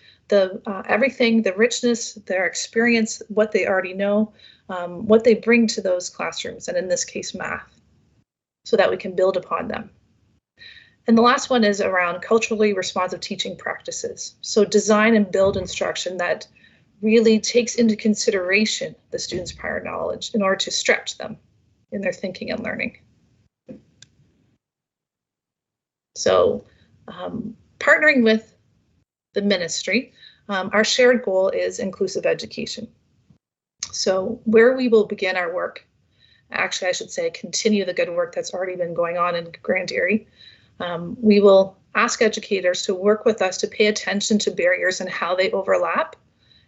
everything, the richness, their experience, what they already know, what they bring to those classrooms, and in this case, math, so that we can build upon them. And the last one is around culturally responsive teaching practices. So design and build instruction that really takes into consideration the students' prior knowledge in order to stretch them in their thinking and learning. So partnering with the ministry, our shared goal is inclusive education. So where we will begin our work, actually I should say continue the good work that's already been going on in Grand Erie, we will ask educators to work with us to pay attention to barriers and how they overlap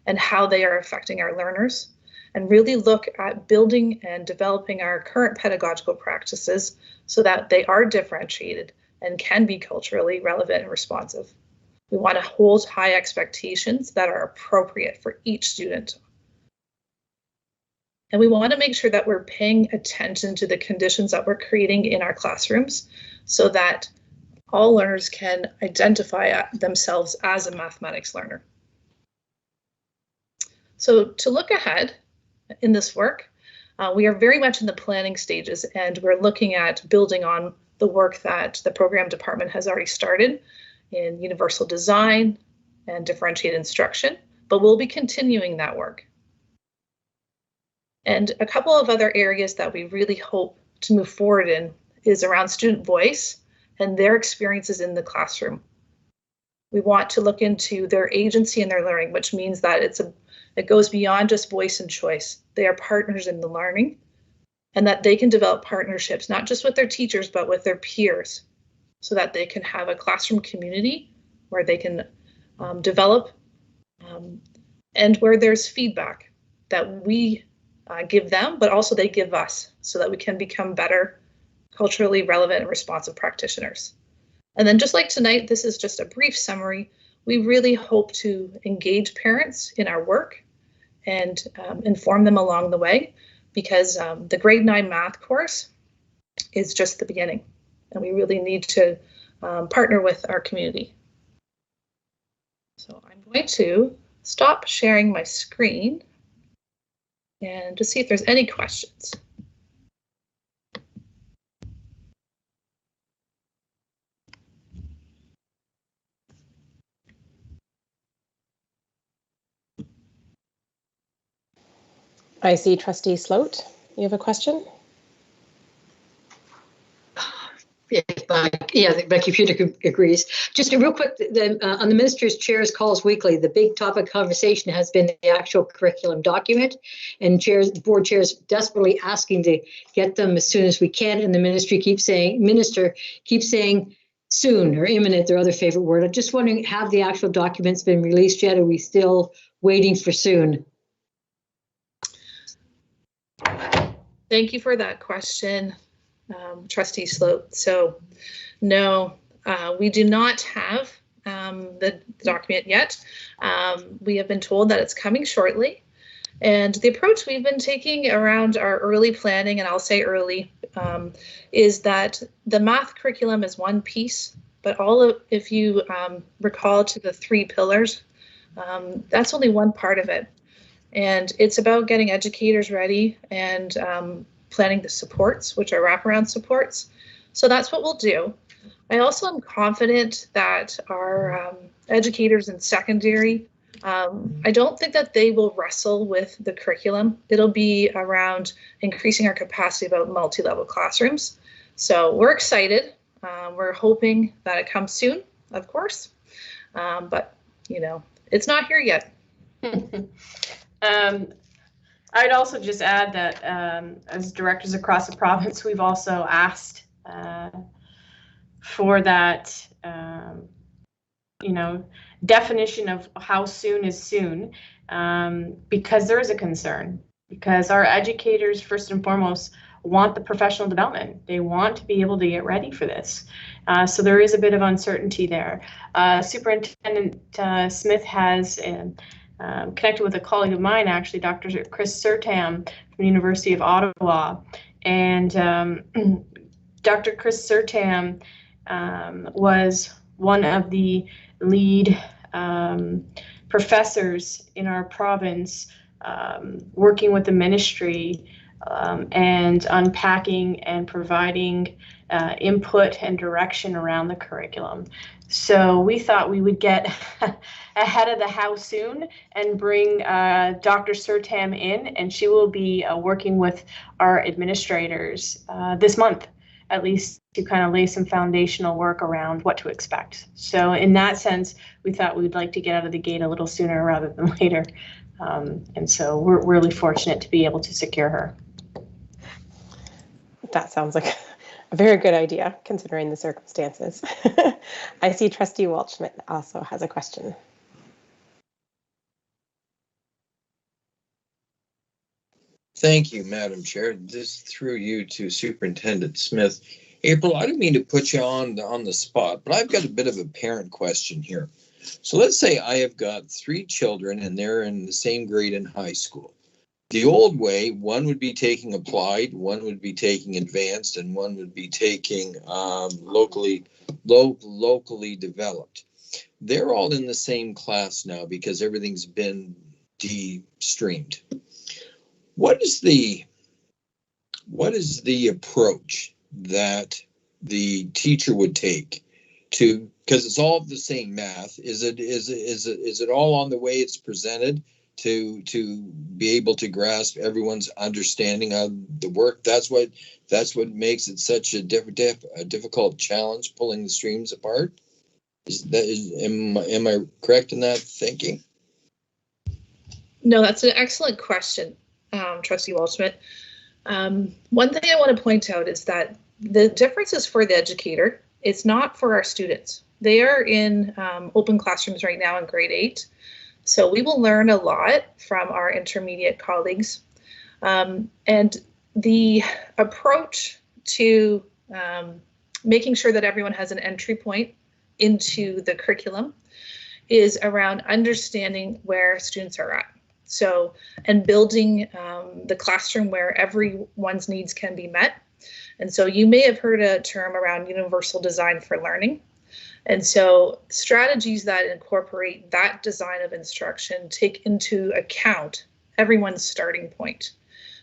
and how they are affecting our learners, and really look at building and developing our current pedagogical practices so that they are differentiated and can be culturally relevant and responsive. We want to hold high expectations that are appropriate for each student. And we want to make sure that we're paying attention to the conditions that we're creating in our classrooms so that all learners can identify themselves as a mathematics learner. So to look ahead in this work, we are very much in the planning stages, and we're looking at building on the work that the program department has already started in universal design and differentiated instruction, but we'll be continuing that work. And a couple of other areas that we really hope to move forward in is around student voice and their experiences in the classroom. We want to look into their agency in their learning, which means that it goes beyond just voice and choice. They are partners in the learning. and that they can develop partnerships, not just with their teachers, but with their peers, so that they can have a classroom community where they can develop and where there's feedback that we give them, but also they give us, so that we can become better, culturally relevant and responsive practitioners. And then just like tonight, this is just a brief summary. We really hope to engage parents in our work and inform them along the way, because the grade 9 math course is just the beginning, and we really need to partner with our community. So I'm going to stop sharing my screen and just see if there's any questions. I see Trustee Sloat. You have a question? Yeah, my computer agrees. Just real quick, on the Minister's Chairs Calls Weekly, the big topic conversation has been the actual curriculum document, and board chairs desperately asking to get them as soon as we can, and the minister keeps saying soon or imminent, their other favorite word. I'm just wondering, have the actual documents been released yet? Are we still waiting for soon? Thank you for that question, Trustee Sloat. So no, we do not have the document yet. We have been told that it's coming shortly. And the approach we've been taking around our early planning, and I'll say early, is that the math curriculum is one piece, but if you recall to the 3 pillars, that's only one part of it. And it's about getting educators ready and planning the supports, which are wraparound supports. So that's what we'll do. I also am confident that our educators in secondary, I don't think that they will wrestle with the curriculum. It'll be around increasing our capacity about multi-level classrooms. So we're excited. We're hoping that it comes soon, of course, but it's not here yet. I'd also just add that as directors across the province, we've also asked for that, definition of how soon is soon, because there is a concern, because our educators, first and foremost, want the professional development. They want to be able to get ready for this. So there is a bit of uncertainty there. Superintendent Smith has connected with a colleague of mine, actually, Dr. Chris Sertam from the University of Ottawa. And Dr. Chris Sertam was one of the lead professors in our province, working with the ministry and unpacking and providing input and direction around the curriculum. So we thought we would get ahead of the how soon and bring Dr. Sertam in, and she will be working with our administrators this month, at least, to kind of lay some foundational work around what to expect. So in that sense, we thought we'd like to get out of the gate a little sooner rather than later. And so we're really fortunate to be able to secure her. That sounds like a very good idea, considering the circumstances. I see Trustee Waldschmidt also has a question. Thank you, Madam Chair. This through you to Superintendent Smith. April, I don't mean to put you on the spot, but I've got a bit of a parent question here. So let's say I have got 3 children and they're in the same grade in high school. The old way, one would be taking applied, one would be taking advanced, and one would be taking locally developed. They're all in the same class now because everything's been de-streamed. What is the approach that the teacher would take to, because it's all the same math, is it all on the way it's presented to be able to grasp everyone's understanding of the work? That's what makes it such a difficult challenge, pulling the streams apart. Am I correct in that thinking? No, that's an excellent question, Trustee Waldschmidt. One thing I want to point out is that the difference is for the educator. It's not for our students. They are in open classrooms right now in grade 8. So we will learn a lot from our intermediate colleagues. And the approach to making sure that everyone has an entry point into the curriculum is around understanding where students are at. So, and building the classroom where everyone's needs can be met. And so you may have heard a term around universal design for learning. And so strategies that incorporate that design of instruction take into account everyone's starting point.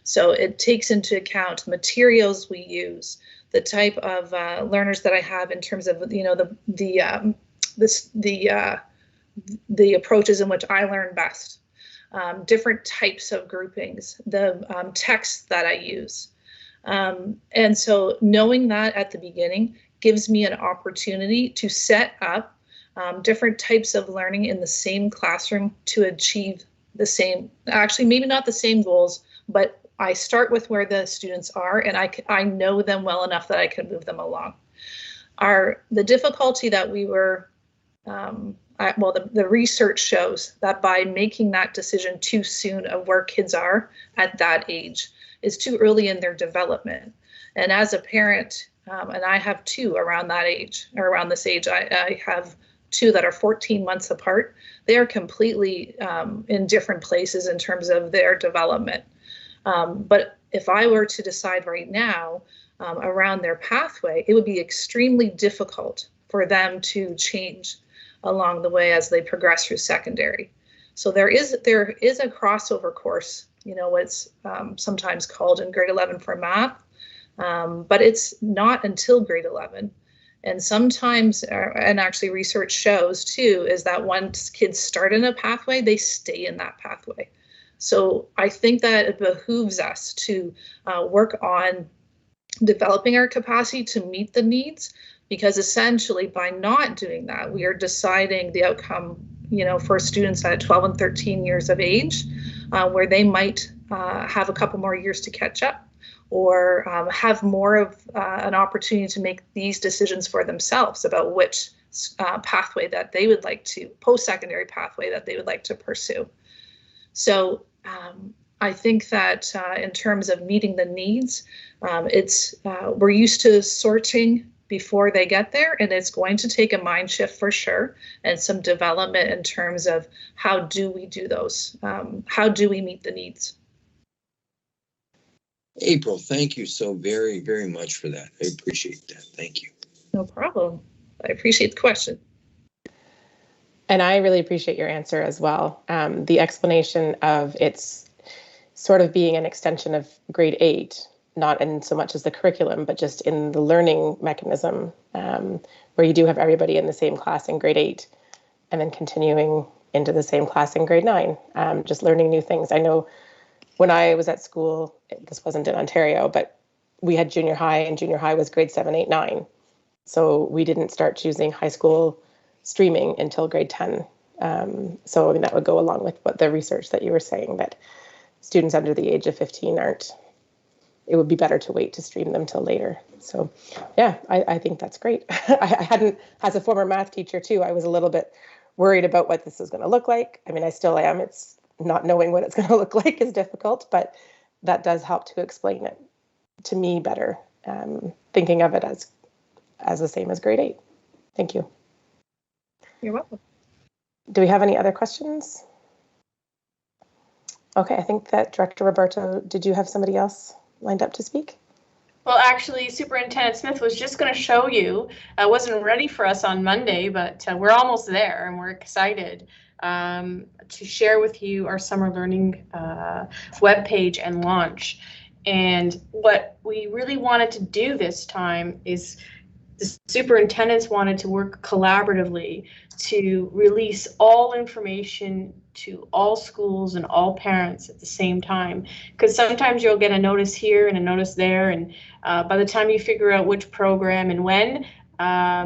So it takes into account materials we use, the type of learners that I have in terms of, you know, the approaches in which I learn best, different types of groupings, the texts that I use. And so knowing that at the beginning gives me an opportunity to set up different types of learning in the same classroom to achieve the same, actually maybe not the same goals, but I start with where the students are, and I know them well enough that I can move them along. The difficulty that we were, the research shows that by making that decision too soon of where kids are at that age is too early in their development. And as a parent, and I have two around that age, or around this age, I have two that are 14 months apart. They are completely in different places in terms of their development. But if I were to decide right now around their pathway, it would be extremely difficult for them to change along the way as they progress through secondary. So there is a crossover course, you know, what's sometimes called in grade 11 for math, but it's not until grade 11. And sometimes, and actually research shows too, is that once kids start in a pathway, they stay in that pathway. So I think that it behooves us to work on developing our capacity to meet the needs, because essentially by not doing that, we are deciding the outcome, you know, for students at 12 and 13 years of age, where they might have a couple more years to catch up, or have more of an opportunity to make these decisions for themselves about which pathway that they would like to, post-secondary pathway that they would like to pursue. So I think that in terms of meeting the needs, we're used to sorting before they get there, and it's going to take a mind shift for sure, and some development in terms of how do we do those? How do we meet the needs? April, thank you so very, very much for that. I appreciate that. Thank you. No problem. I appreciate the question. And I really appreciate your answer as well. The explanation of it's sort of being an extension of grade 8, not in so much as the curriculum, but just in the learning mechanism, where you do have everybody in the same class in grade 8 and then continuing into the same class in grade 9, just learning new things. I know when I was at school, this wasn't in Ontario, but we had junior high, and junior high was grade 7, 8, 9. So we didn't start choosing high school streaming until grade 10. So I mean, that would go along with what the research that you were saying, that students under the age of 15 it would be better to wait to stream them till later. So yeah, I think that's great. I hadn't, as a former math teacher too, I was a little bit worried about what this is going to look like. I mean, I still am. It's not knowing what it's going to look like is difficult, but that does help to explain it to me better, thinking of it as the same as grade 8. Thank you. You're welcome. Do we have any other questions? Okay, I think that Director Roberto, did you have somebody else lined up to speak? Well, actually, Superintendent Smith was just going to show you. I wasn't ready for us on Monday, but we're almost there, and we're excited to share with you our summer learning webpage and launch. And what we really wanted to do this time is the superintendents wanted to work collaboratively to release all information to all schools and all parents at the same time, because sometimes you'll get a notice here and a notice there, and by the time you figure out which program and when,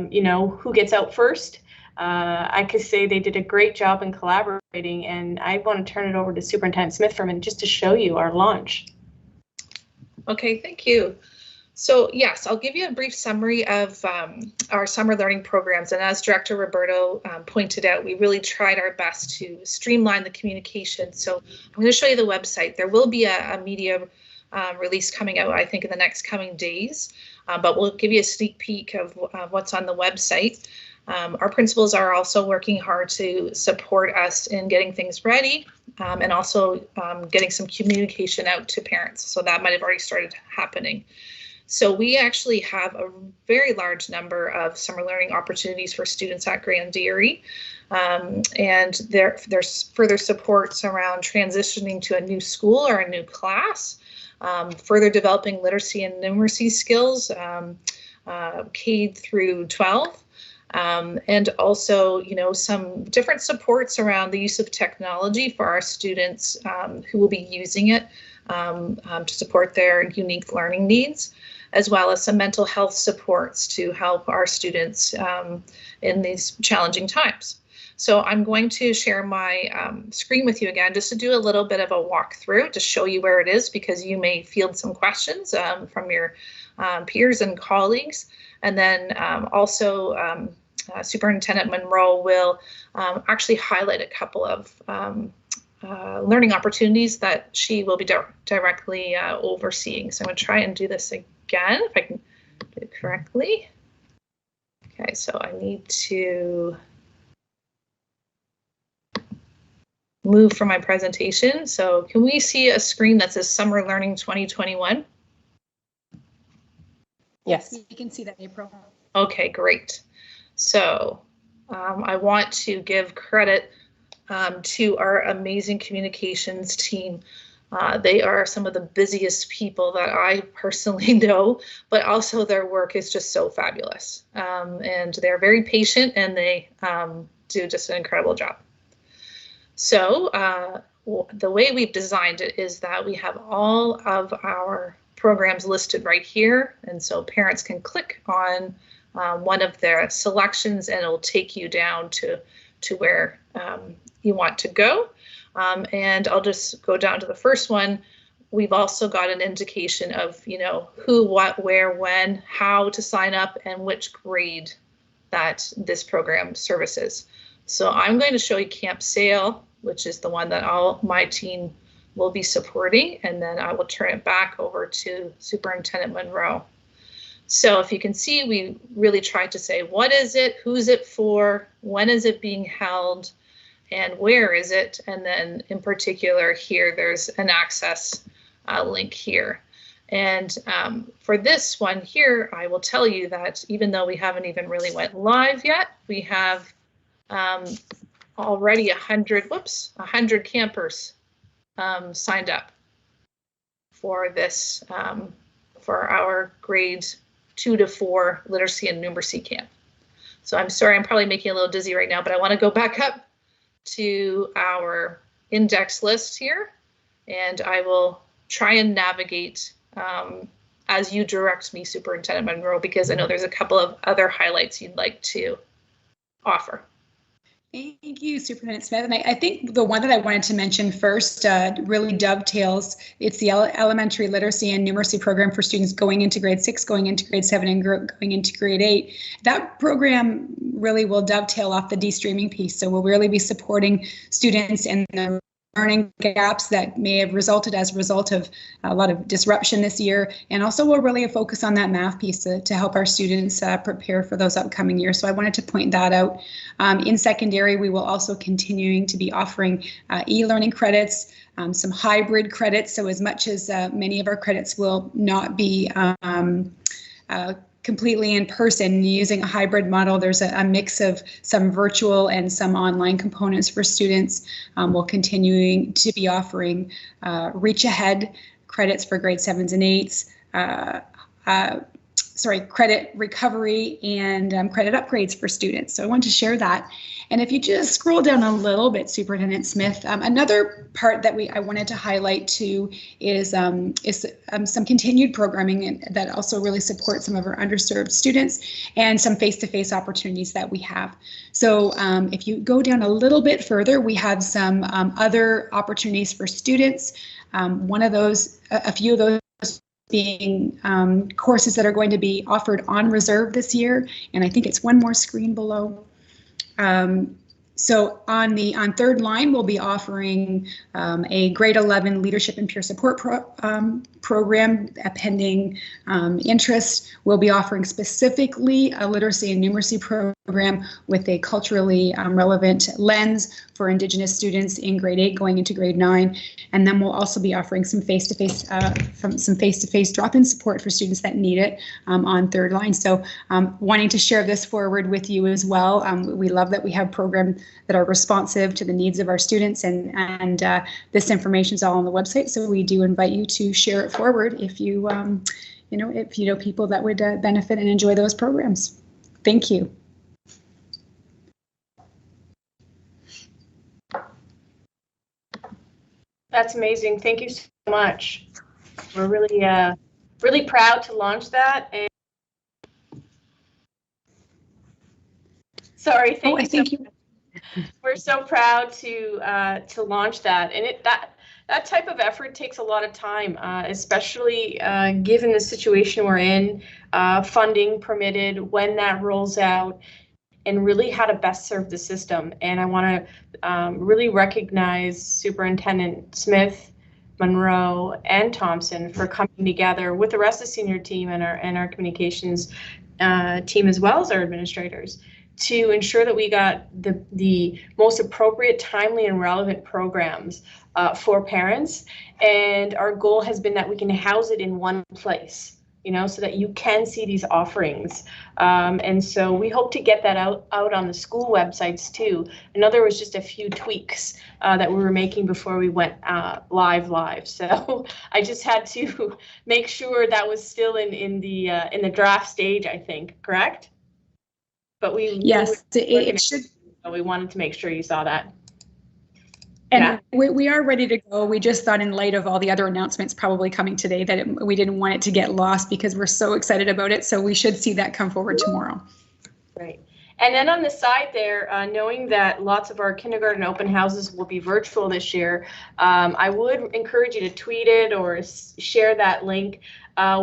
you know, who gets out first. I could say they did a great job in collaborating, and I want to turn it over to Superintendent Smith for a minute just to show you our launch. Okay, thank you. So yes, I'll give you a brief summary of our summer learning programs. And as Director Roberto pointed out, we really tried our best to streamline the communication. So I'm going to show you the website. There will be a media release coming out, I think, in the next coming days, but we'll give you a sneak peek of what's on the website. Our principals are also working hard to support us in getting things ready and also getting some communication out to parents. So that might have already started happening. So we actually have a very large number of summer learning opportunities for students at Grand Erie. And there's further supports around transitioning to a new school or a new class, further developing literacy and numeracy skills, K through 12. And also, you know, some different supports around the use of technology for our students who will be using it to support their unique learning needs, as well as some mental health supports to help our students in these challenging times. So I'm going to share my screen with you again, just to do a little bit of a walkthrough to show you where it is, because you may field some questions from your peers and colleagues. And then also Superintendent Monroe will actually highlight a couple of learning opportunities that she will be directly overseeing. So I'm going to try and do this again, if I can do it correctly. Okay, so I need to move from my presentation. So can we see a screen that says Summer Learning 2021? Yes. You can see that, April. Okay, great. So I want to give credit to our amazing communications team. They are some of the busiest people that I personally know, but also their work is just so fabulous. And they're very patient, and they do just an incredible job. So the way we've designed it is that we have all of our programs listed right here. And so parents can click on one of their selections, and it'll take you down to where you want to go. And I'll just go down to the first one. We've also got an indication of, you know, who, what, where, when, how to sign up, and which grade that this program services. So I'm going to show you Camp Sail, which is the one that all my team will be supporting, and then I will turn it back over to Superintendent Monroe. So if you can see, we really tried to say, what is it, who's it for, when is it being held, and where is it? And then in particular here, there's an access link here. And for this one here, I will tell you that even though we haven't even really went live yet, we have already 100 campers signed up for this, for our grades 2 to 4 literacy and numeracy camp. So I'm sorry, I'm probably making you a little dizzy right now, but I want to go back up to our index list here, and I will try and navigate as you direct me, Superintendent Monroe, because I know there's a couple of other highlights you'd like to offer. Thank you, Superintendent Smith. And I think the one that I wanted to mention first really dovetails. It's the elementary literacy and numeracy program for students going into grade 6, going into grade 7, and going into grade 8. That program really will dovetail off the de-streaming piece. So we'll really be supporting students in the learning gaps that may have resulted as a result of a lot of disruption this year. And also we'll really focus on that math piece to help our students prepare for those upcoming years. So I wanted to point that out. In secondary, we will also continuing to be offering e-learning credits, some hybrid credits. So as much as many of our credits will not be completely in person, using a hybrid model, there's a mix of some virtual and some online components for students. We'll continuing to be offering Reach Ahead credits for grade 7s and 8s, credit recovery and credit upgrades for students. So I want to share that. And if you just scroll down a little bit, Superintendent Smith, another part that I wanted to highlight too is some continued programming that also really supports some of our underserved students and some face-to-face opportunities that we have. So if you go down a little bit further, we have some other opportunities for students. One of those, a few of those being courses that are going to be offered on reserve this year, and I think it's one more screen below. So on third line, we'll be offering a grade 11 leadership and peer support program pending interest. We'll be offering specifically a literacy and numeracy program with a culturally relevant lens for Indigenous students in grade 8 going into grade 9. And then we'll also be offering some face-to-face drop-in support for students that need it on third line. So wanting to share this forward with you as well. We love that we have programs that are responsive to the needs of our students, and this information is all on the website. So we do invite you to share it forward if you, if you know people that would benefit and enjoy those programs. Thank you. That's amazing. Thank you so much. We're really proud to launch that. And sorry, thank you. We're so proud to launch that, and that type of effort takes a lot of time, especially given the situation we're in, funding permitted, when that rolls out, and really how to best serve the system. And I want to really recognize Superintendent Smith, Monroe, and Thompson for coming together with the rest of the senior team and our communications team, as well as our administrators, to ensure that we got the most appropriate, timely, and relevant programs for parents. And our goal has been that we can house it in one place, so that you can see these offerings. And so we hope to get that out on the school websites too. I know there was just a few tweaks that we were making before we went live. So I just had to make sure that was still in the draft stage, I think, correct? But it should. So we wanted to make sure you saw that. And we are ready to go. We just thought, in light of all the other announcements probably coming today, that we didn't want it to get lost because we're so excited about it. So we should see that come forward tomorrow. Right. And then on the side there, knowing that lots of our kindergarten open houses will be virtual this year, I would encourage you to tweet it or share that link.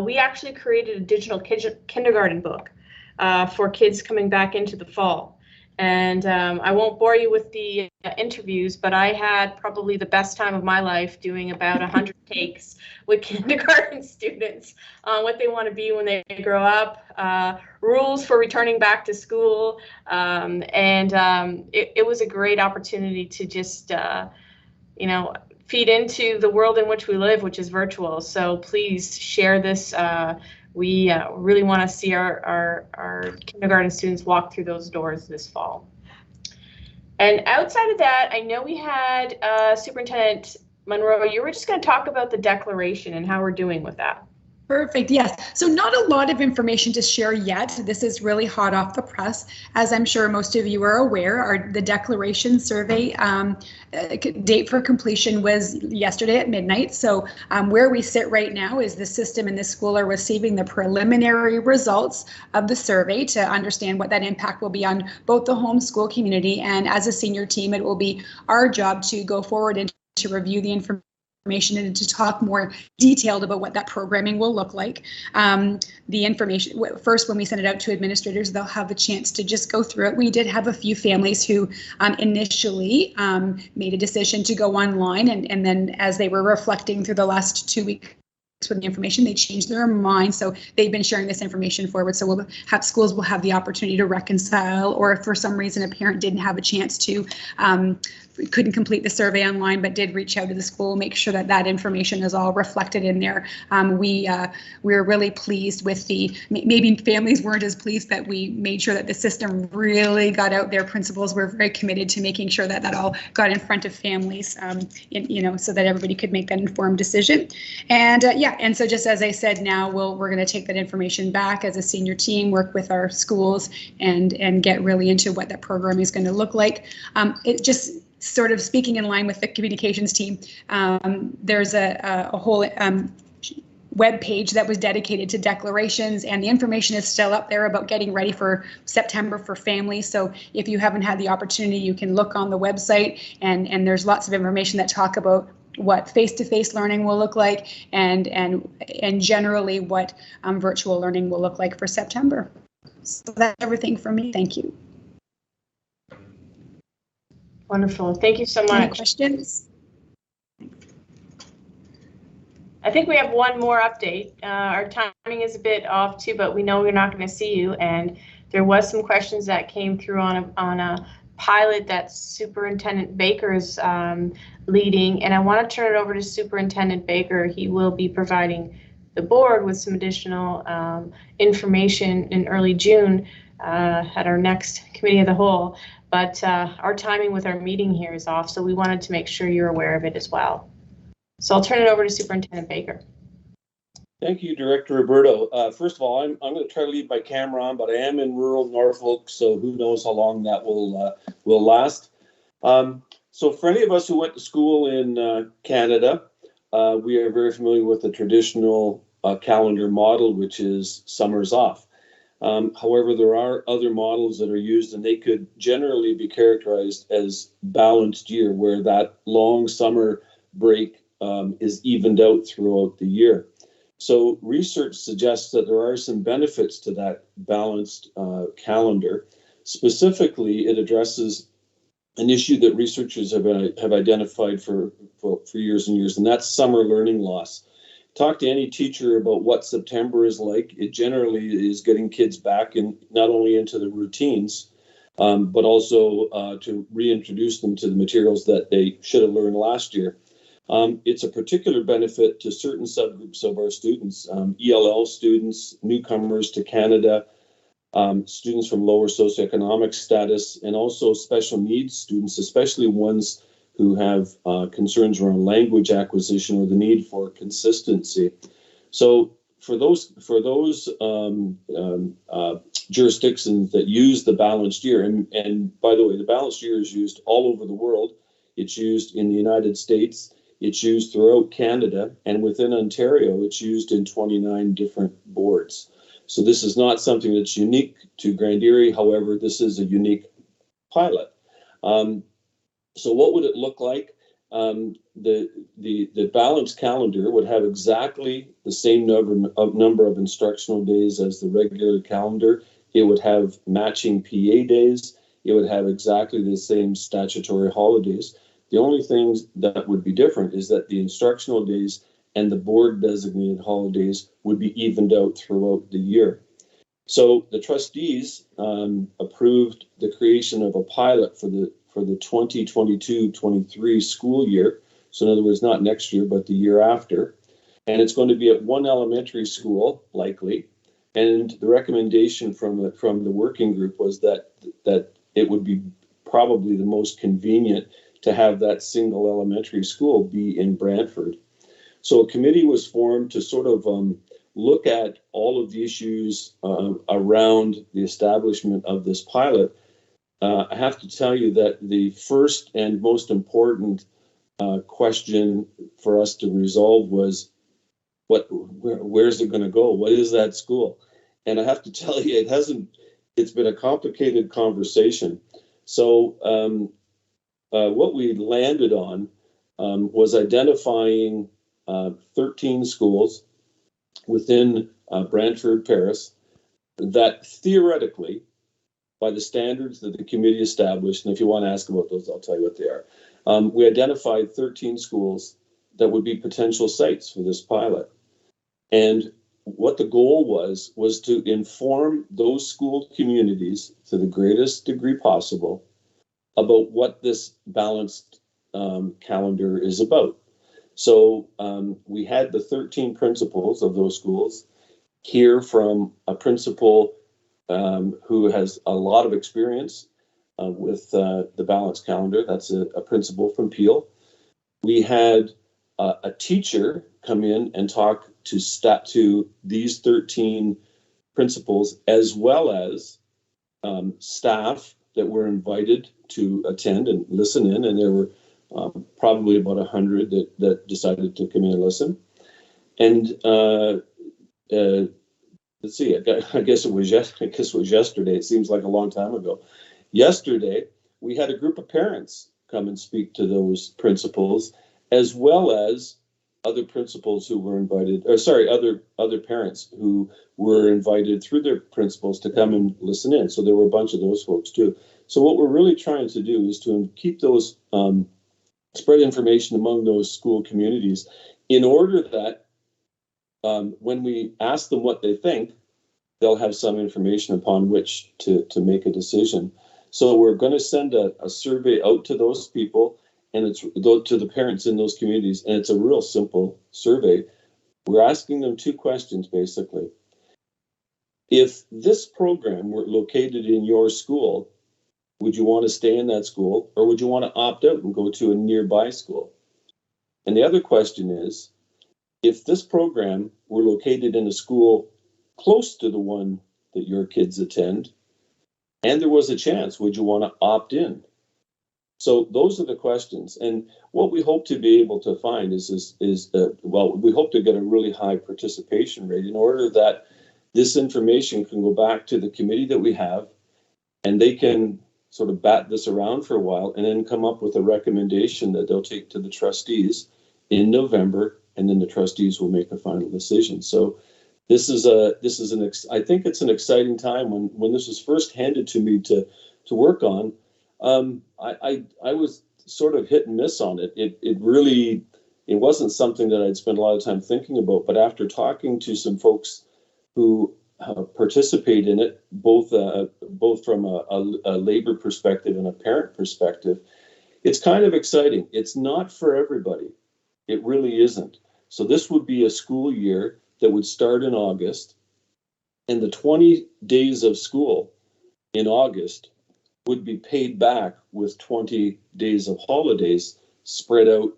We actually created a digital kindergarten book for kids coming back into the fall. And I won't bore you with the interviews, but I had probably the best time of my life doing about 100 takes with kindergarten students on what they want to be when they grow up, rules for returning back to school. It was a great opportunity to just, feed into the world in which we live, which is virtual. So please share this. We really want to see our kindergarten students walk through those doors this fall. And outside of that, I know we had Superintendent Monroe, you were just going to talk about the declaration and how we're doing with that. Perfect. Yes. So not a lot of information to share yet. This is really hot off the press. As I'm sure most of you are aware, the declaration survey date for completion was yesterday at midnight. So where we sit right now is the system and the school are receiving the preliminary results of the survey to understand what that impact will be on both the homeschool community, and as a senior team, it will be our job to go forward and to review the information and to talk more detailed about what that programming will look like. The information, first, when we send it out to administrators, they'll have a chance to just go through it. We did have a few families who initially made a decision to go online, and then as they were reflecting through the last 2 weeks with the information, they changed their mind. So they've been sharing this information forward. So schools will have the opportunity to reconcile, or if for some reason a parent didn't have a chance to, couldn't complete the survey online, but did reach out to the school, make sure that that information is all reflected in there. We're really pleased with maybe families weren't as pleased that we made sure that the system really got out there. Principals were very committed to making sure that that all got in front of families, so that everybody could make that informed decision. And and so just as I said, now we're going to take that information back as a senior team, work with our schools, and get really into what that program is going to look like. It just sort of speaking in line with the communications team, there's a whole web page that was dedicated to declarations, and the information is still up there about getting ready for September for families. So if you haven't had the opportunity, you can look on the website, and there's lots of information that talk about what face-to-face learning will look like, and generally what virtual learning will look like for September. So that's everything from me. Thank you. Wonderful. Thank you so much. Any questions? I think we have one more update. Our timing is a bit off too, but we know we're not going to see you. And there was some questions that came through on a pilot that Superintendent Baker's leading. And I want to turn it over to Superintendent Baker. He will be providing the board with some additional information in early June at our next committee of the whole. But our timing with our meeting here is off, so we wanted to make sure you're aware of it as well. So I'll turn it over to Superintendent Baker. Thank you, Director Roberto. First of all, I'm going to try to leave my camera on, but I am in rural Norfolk, so who knows how long that will last. So for any of us who went to school in Canada, we are very familiar with the traditional calendar model, which is summers off. However, there are other models that are used, and they could generally be characterized as balanced year, where that long summer break is evened out throughout the year. So research suggests that there are some benefits to that balanced calendar. Specifically, it addresses an issue that researchers have identified for years and years, and that's summer learning loss. Talk to any teacher about what September is like. It generally is getting kids back in, not only into the routines, but also to reintroduce them to the materials that they should have learned last year. It's a particular benefit to certain subgroups of our students, ELL students, newcomers to Canada, students from lower socioeconomic status, and also special needs students, especially ones who have concerns around language acquisition or the need for consistency. So for those jurisdictions that use the balanced year, and by the way, the balanced year is used all over the world. It's used in the United States. It's used throughout Canada, and within Ontario, it's used in 29 different boards. So this is not something that's unique to Grand Erie. However, this is a unique pilot. So what would it look like? The balanced calendar would have exactly the same number of instructional days as the regular calendar. It would have matching PA days. It would have exactly the same statutory holidays. The only things that would be different is that the instructional days and the board designated holidays would be evened out throughout the year. So the trustees approved the creation of a pilot for the 2022-23 school year. So in other words, not next year, but the year after. And it's going to be at one elementary school, likely. And the recommendation from the working group was that it would be probably the most convenient to have that single elementary school be in Brantford. So a committee was formed to sort of look at all of the issues around the establishment of this pilot. I have to tell you that the first and most important question for us to resolve was, where's it going to go? What is that school? And I have to tell you, it's been a complicated conversation. So what we landed on was identifying 13 schools within Brantford Paris that theoretically, by the standards that the committee established, and if you want to ask about those, I'll tell you what they are. We identified 13 schools that would be potential sites for this pilot. And what the goal was to inform those school communities to the greatest degree possible about what this balanced calendar is about. So we had the 13 principals of those schools hear from a principal who has a lot of experience with the balanced calendar. That's a principal from Peel. We had a teacher come in and talk to these 13 principals, as well as staff that were invited to attend and listen in, and there were probably about 100 that decided to come in and listen. And let's see, I guess it was yesterday. It seems like a long time ago. Yesterday, we had a group of parents come and speak to those principals as well as other principals who were invited, or sorry, other parents who were invited through their principals to come and listen in. So there were a bunch of those folks too. So what we're really trying to do is to keep those, spread information among those school communities in order that when we ask them what they think, they'll have some information upon which to make a decision. So we're going to send a survey out to those people, and it's to the parents in those communities, and it's a real simple survey. We're asking them two questions, basically. If this program were located in your school, would you want to stay in that school, or would you want to opt out and go to a nearby school? And the other question is, if this program were located in a school close to the one that your kids attend, and there was a chance, would you want to opt in? So those are the questions. And what we hope to be able to find is well, we hope to get a really high participation rate in order that this information can go back to the committee that we have, and they can sort of bat this around for a while and then come up with a recommendation that they'll take to the trustees in November, and then the trustees will make a final decision. So I think it's an exciting time. When this was first handed to me to work on, I was sort of hit and miss on it. It wasn't something that I'd spent a lot of time thinking about, but after talking to some folks who participate in it, both from a labor perspective and a parent perspective, it's kind of exciting. It's not for everybody. It really isn't. So this would be a school year that would start in August, and the 20 days of school in August would be paid back with 20 days of holidays spread out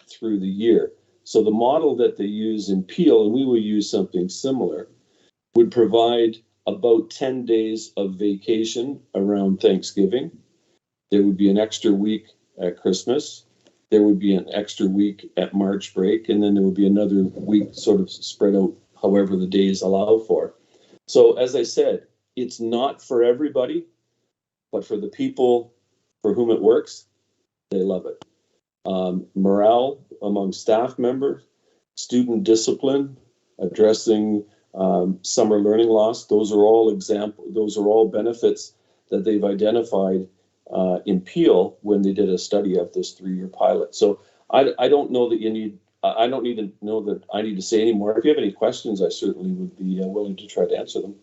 through the year. So the model that they use in Peel, and we will use something similar, would provide about 10 days of vacation around Thanksgiving. There would be an extra week at Christmas. There would be an extra week at March break, and then there would be another week sort of spread out however the days allow for. So as I said, it's not for everybody, but for the people for whom it works, they love it. Morale among staff members, student discipline, addressing summer learning loss, those are all benefits that they've identified in Peel when they did a study of this 3-year pilot. So I don't know that I don't need to know that I need to say any more. If you have any questions, I certainly would be willing to try to answer them.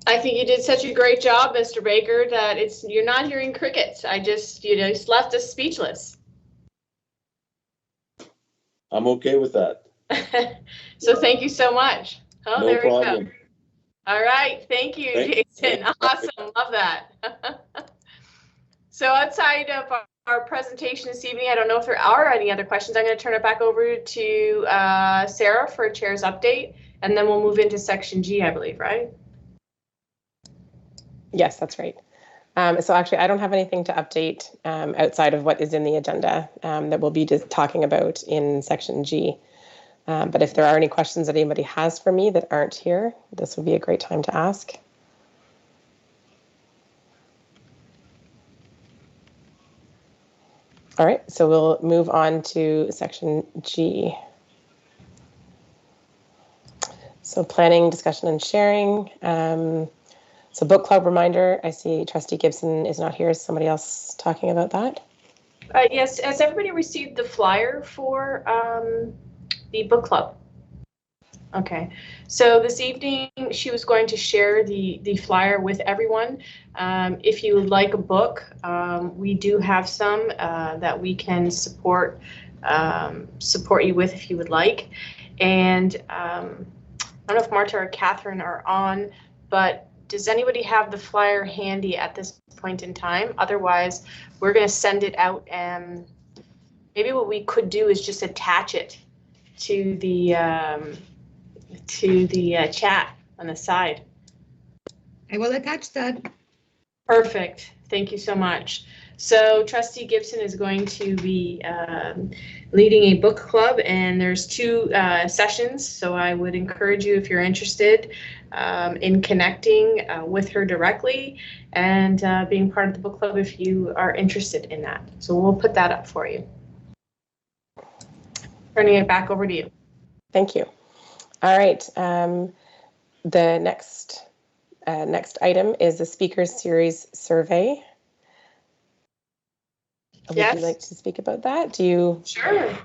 I think you did such a great job, Mr. Baker, that you're not hearing crickets. You just left us speechless. I'm okay with that. So thank you so much. Oh, no there problem. we go. All right, thank you, Jason. Awesome, love that. So outside of our presentation this evening, I don't know if there are any other questions. I'm going to turn it back over to Sarah for a chair's update, and then we'll move into section G, I believe, right? Yes, that's right. So actually, I don't have anything to update outside of what is in the agenda that we'll be talking about in section G. But if there are any questions that anybody has for me that aren't here, this would be a great time to ask. All right, so we'll move on to section G. So planning, discussion, and sharing. So book club reminder, I see Trustee Gibson is not here. Is somebody else talking about that? Yes, has everybody received the flyer for the book club? Okay, so this evening she was going to share the flyer with everyone. If you would like a book, we do have some that we can support you with if you would like. And I don't know if Marta or Catherine are on, but does anybody have the flyer handy at this point in time? Otherwise, we're going to send it out, and maybe what we could do is just attach it to the to the chat on the side. I will attach that. Perfect. Thank you so much. So Trustee Gibson is going to be leading a book club, and there's 2 sessions. So I would encourage you, if you're interested in connecting with her directly and being part of the book club, if you are interested in that. So we'll put that up for you. Turning it back over to you. Thank you. All right. The next item is the Speakers Series survey. Yes. Would you like to speak about that? Do you? Sure.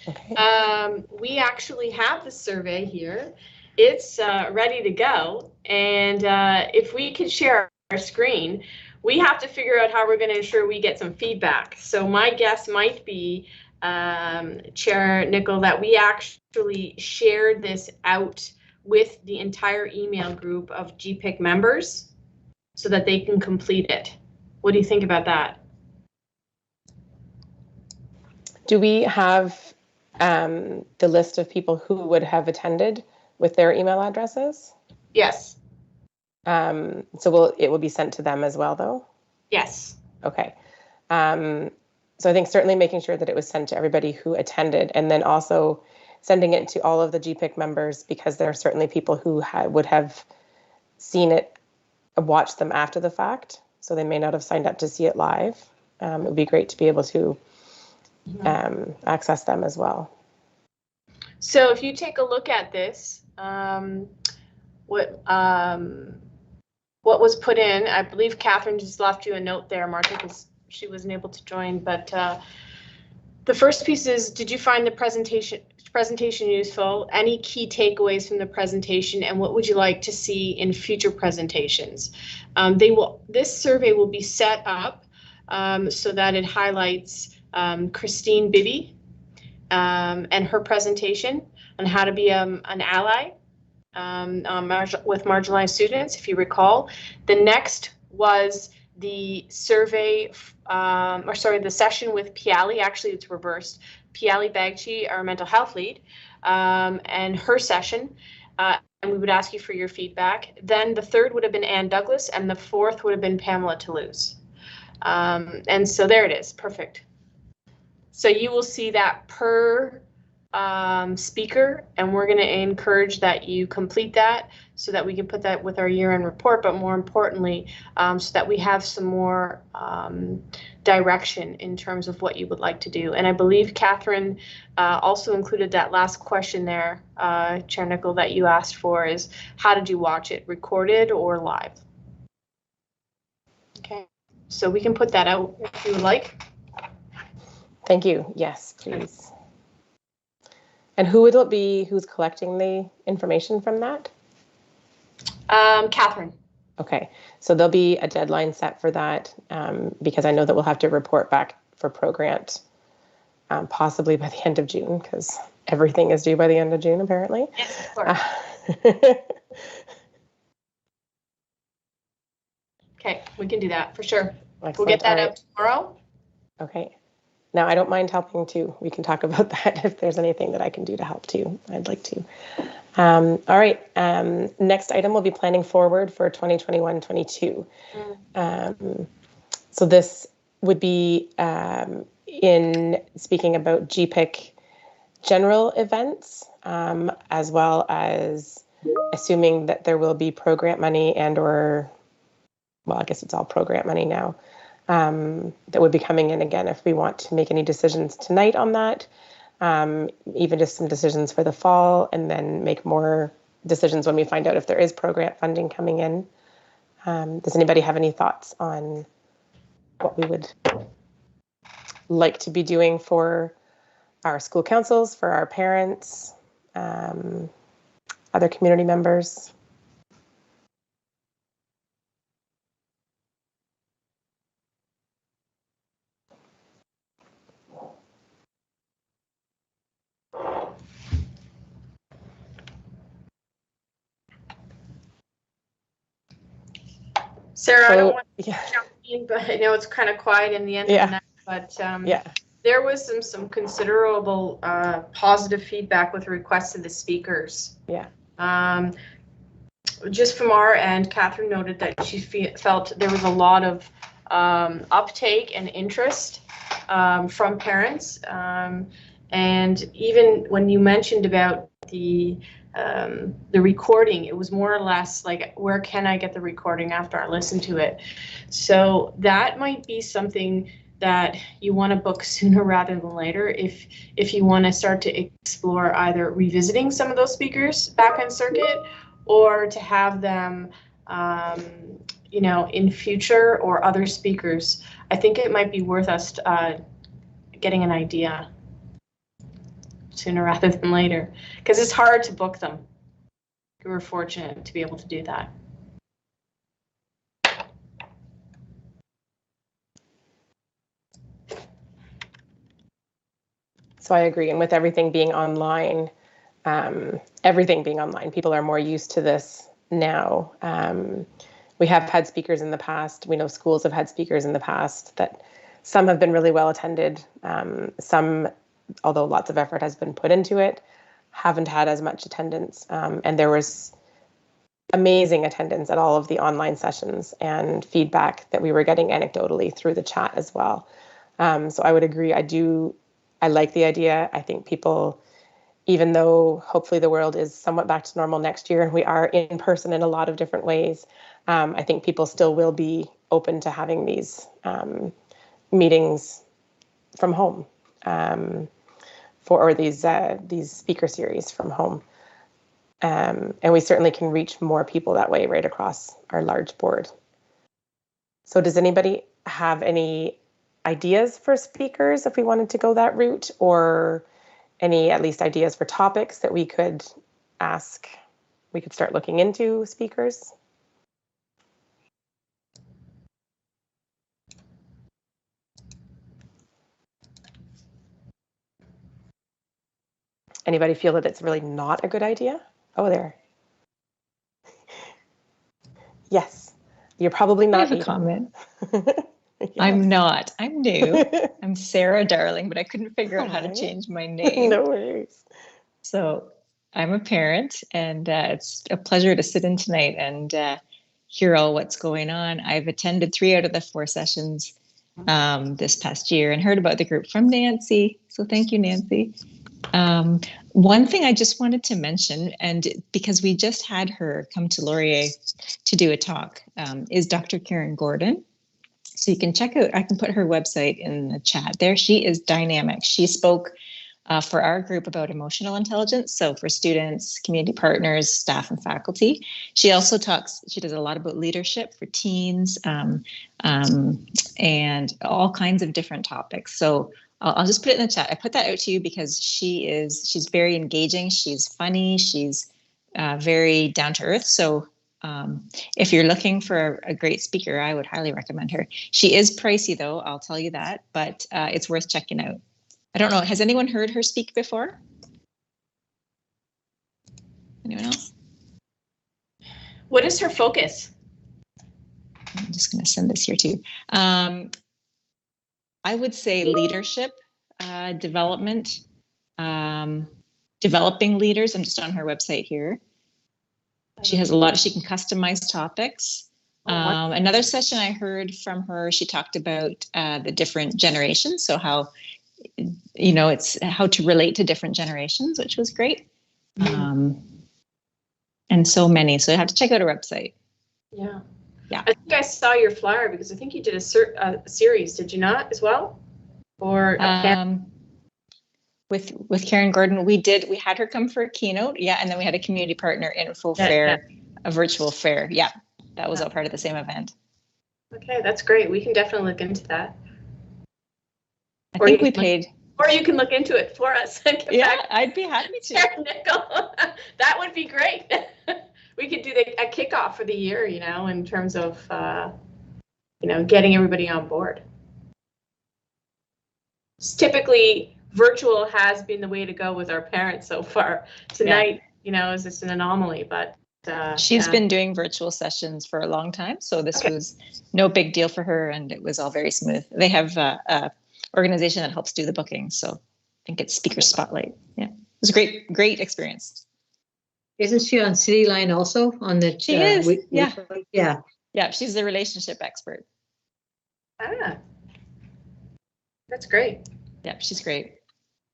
Okay. We actually have the survey here. It's ready to go. And if we could share our screen, we have to figure out how we're going to ensure we get some feedback. So my guess might be, Chair Nickel, that we actually shared this out with the entire email group of GEPIC members so that they can complete it. What do you think about that? Do we have the list of people who would have attended with their email addresses? Yes. So it will be sent to them as well, though? Yes. Okay. So I think certainly making sure that it was sent to everybody who attended, and then also sending it to all of the GEPIC members, because there are certainly people who would have seen it, watched them after the fact, so they may not have signed up to see it live. It would be great to be able to access them as well. So if you take a look at this, what was put in, I believe Catherine just left you a note there, Martha, because she wasn't able to join, but the first piece is, did you find the presentation useful? Any key takeaways from the presentation, and what would you like to see in future presentations? This survey will be set up so that it highlights Christine Bibby and her presentation on how to be an ally with marginalized students, if you recall. The next was the survey, the session with Piali. Actually, it's reversed. Piali Bagchi, our mental health lead, and her session, and we would ask you for your feedback. Then the third would have been Ann Douglas, and the fourth would have been Pamela Toulouse. And so there it is, perfect. So you will see that per speaker, and we're going to encourage that you complete that so that we can put that with our year-end report, but more importantly, so that we have some more direction in terms of what you would like to do. And I believe Catherine also included that last question there, Chair Nickel, that you asked for, is how did you watch it, recorded or live? Okay, so we can put that out if you would like. Thank you. Yes, please. And who would it be who's collecting the information from that? Catherine. Okay, so there'll be a deadline set for that, because I know that we'll have to report back for ProGrant possibly by the end of June, because everything is due by the end of June, apparently. Yes, of course. Okay, we can do that for sure. Excellent. We'll get that out tomorrow. Okay. Now, I don't mind helping too. We can talk about that if there's anything that I can do to help too. I'd like to. All right. Next item will be planning forward for 2021-22. So this would be in speaking about GEPIC general events, as well as assuming that there will be ProGrant money well, I guess it's all ProGrant money now. That would be coming in again if we want to make any decisions tonight on that, even just some decisions for the fall, and then make more decisions when we find out if there is ProGrant funding coming in. Does anybody have any thoughts on what we would like to be doing for our school councils, for our parents, other community members? Sarah, I don't want to jump in, but I know it's kind of quiet in the end of the night, but there was some considerable positive feedback with requests to the speakers. Yeah. Just from our end, Catherine noted that she felt there was a lot of uptake and interest from parents. And even when you mentioned about the recording, it was more or less like, where can I get the recording after I listen to it? So that might be something that you want to book sooner rather than later if you want to start to explore either revisiting some of those speakers back on circuit, or to have them you know, in future, or other speakers. I think it might be worth us getting an idea sooner rather than later, because it's hard to book them. We were fortunate to be able to do that. So I agree, and with everything being online, people are more used to this now. We have had speakers in the past. We know schools have had speakers in the past that some have been really well attended. Some, although lots of effort has been put into it, haven't had as much attendance. And there was amazing attendance at all of the online sessions, and feedback that we were getting anecdotally through the chat as well. So I would agree. I like the idea. I think people, even though hopefully the world is somewhat back to normal next year and we are in person in a lot of different ways, I think people still will be open to having these meetings from home, or these speaker series from home. And we certainly can reach more people that way right across our large board. So does anybody have any ideas for speakers if we wanted to go that route, or any at least ideas for topics that we could ask? We could start looking into speakers. Anybody feel that it's really not a good idea? Oh, there. Yes, you're probably not. I have a comment. Yes. I'm not. I'm new. I'm Sarah Darling, but I couldn't figure out how to change my name. No worries. So I'm a parent, and it's a pleasure to sit in tonight and hear all what's going on. I've attended 3 out of the 4 sessions this past year and heard about the group from Nancy. So thank you, Nancy. One thing I just wanted to mention, and because we just had her come to Laurier to do a talk, is Dr. Karen Gordon. So you can check out, I can put her website in the chat there. She is dynamic. She spoke for our group about emotional intelligence. So for students, community partners, staff, and faculty. She also she does a lot about leadership for teens, and all kinds of different topics. So I'll just put it in the chat. I put that out to you because she's very engaging. She's funny. She's very down to earth. So if you're looking for a great speaker, I would highly recommend her. She is pricey though, I'll tell you that, but it's worth checking out. I don't know, has anyone heard her speak before? Anyone else? What is her focus? I'm just going to send this here too. I would say leadership, development, developing leaders. I'm just on her website here. She has a lot, she can customize topics. Another session I heard from her, she talked about the different generations. So how, it's how to relate to different generations, which was great. And so many. So you have to check out her website. Yeah. Yeah. I think I saw your flyer because I think you did a series, did you not, as well? Or with Karen Gordon, we had her come for a keynote, yeah, and then we had a community partner info fair, a virtual fair, yeah, that was all part of the same event. Okay, that's great. We can definitely look into that. I think we paid. Or you can look into it for us. Yeah, I'd be happy to. Nickel. That would be great. We could do a kickoff for the year, in terms of, getting everybody on board. Typically, virtual has been the way to go with our parents so far. Tonight, is just an anomaly, but she's been doing virtual sessions for a long time, so this was no big deal for her, and it was all very smooth. They have a organization that helps do the booking, so I think it's Speaker Spotlight. Yeah, it was a great experience. Isn't she on City Line also on the? She is, yeah. Yeah. Yeah, she's the relationship expert. Ah, that's great. Yeah, she's great.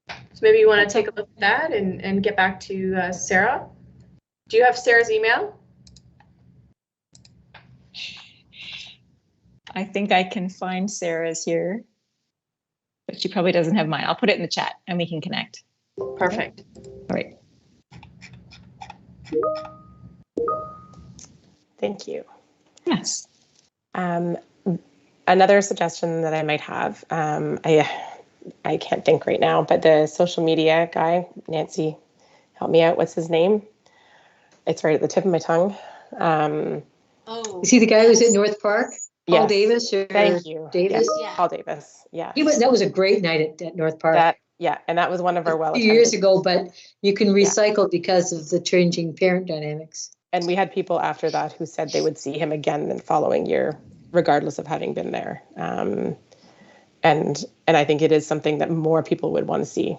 So maybe you want to take a look at that and get back to Sarah. Do you have Sarah's email? I think I can find Sarah's here, but she probably doesn't have mine. I'll put it in the chat and we can connect. Perfect. All right. Thank you. Yes. Another suggestion that I might have, I can't think right now, but the social media guy, Nancy, help me out. What's his name? It's right at the tip of my tongue. Is he the guy who was at North Park? Paul Davis? Or Thank you. Davis? Yes, yeah. Paul Davis. Yeah. That was a great night at North Park. And that was one of our a few years ago, but you can recycle because of the changing parent dynamics. And we had people after that who said they would see him again the following year, regardless of having been there. And I think it is something that more people would want to see.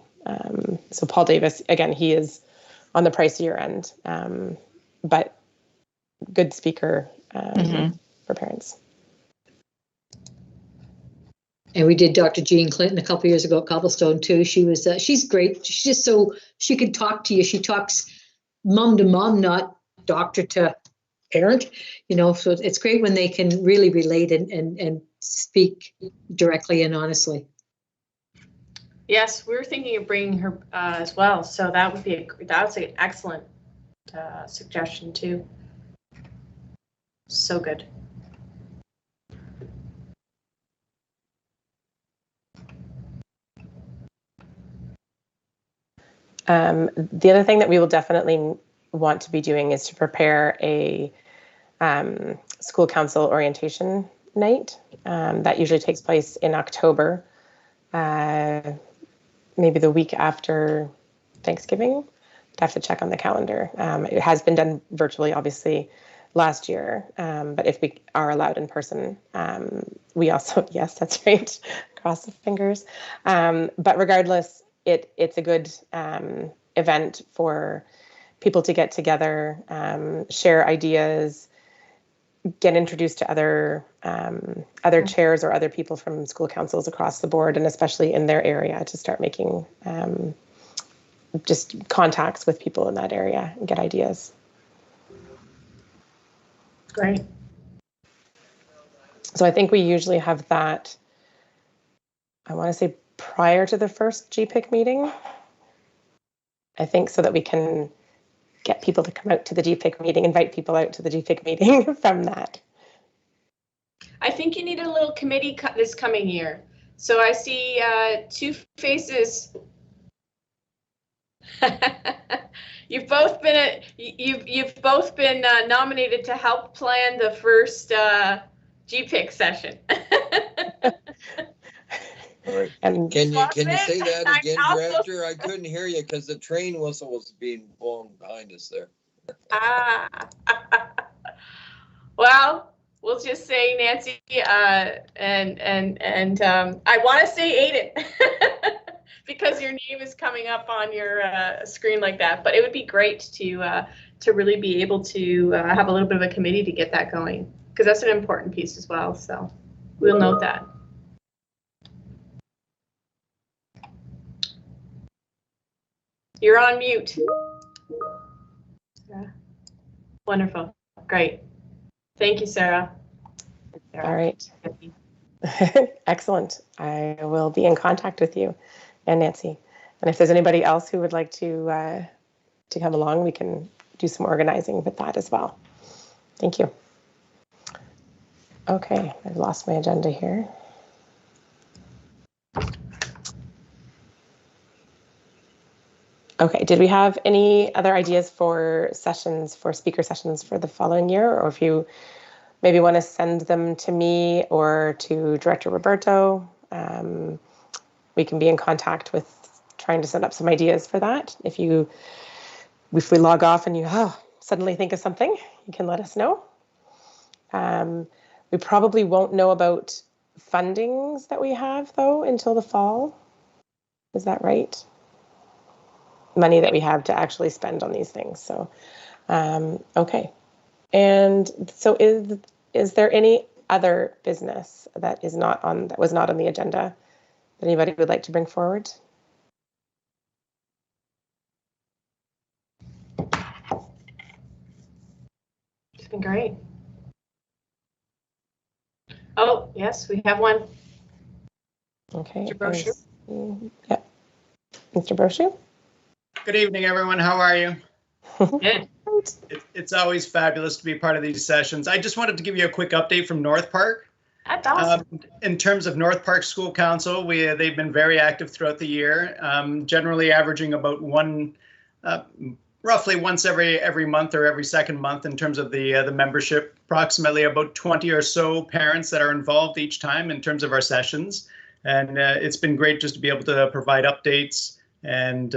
So Paul Davis, again, he is on the pricier end, but good speaker for parents. And we did Dr. Jean Clinton a couple of years ago at Cobblestone too. She was, she's great. She's just so, she can talk to you. She talks mom to mom, not doctor to parent, you know, so it's great when they can really relate and speak directly and honestly. Yes, we were thinking of bringing her as well. So that would be that's an excellent suggestion too. So good. The other thing that we will definitely want to be doing is to prepare a school council orientation night. That usually takes place in October, maybe the week after Thanksgiving. I'd have to check on the calendar. It has been done virtually, obviously, last year, but if we are allowed in person, we also, yes, that's right, cross the fingers. But regardless, it's a good event for people to get together, share ideas, get introduced to other chairs or other people from school councils across the board, and especially in their area, to start making just contacts with people in that area and get ideas. Great. So I think we usually have that, I want to say prior to the first GEPIC meeting, I think, so that we can get people to come out to the GEPIC meeting, invite people out to the GEPIC meeting from that. I think you need a little committee this coming year. So I see two faces. You've both been nominated to help plan the first GEPIC session. All right. And can you say that again, Director? I couldn't hear you because the train whistle was being blown behind us there. Well, we'll just say Nancy and I want to say Aiden because your name is coming up on your screen like that. But it would be great to really be able to have a little bit of a committee to get that going, because that's an important piece as well. So we'll note that. You're on mute. Yeah. Wonderful. Great. Thank you, Sarah. All right. Excellent. I will be in contact with you and Nancy. And if there's anybody else who would like to come along, we can do some organizing with that as well. Thank you. Okay, I've lost my agenda here. Okay, did we have any other ideas for sessions, for speaker sessions for the following year? Or if you maybe want to send them to me or to Director Roberto, we can be in contact with trying to set up some ideas for that. If we log off and you suddenly think of something, you can let us know. We probably won't know about fundings that we have, though, until the fall. Is that right? money that we have to actually spend on these things. So, okay. And so is there any other business that was not on the agenda that anybody would like to bring forward? It's been great. Oh, yes, we have one. Okay. Mr. Brochu? Yeah. Mr. Brochu? Good evening, everyone. How are you? Good. It's always fabulous to be part of these sessions. I just wanted to give you a quick update from North Park. That's awesome. In terms of North Park School Council, they've been very active throughout the year, generally averaging about roughly once every month or every second month in terms of the membership. Approximately about 20 or so parents that are involved each time in terms of our sessions, and it's been great just to be able to provide updates and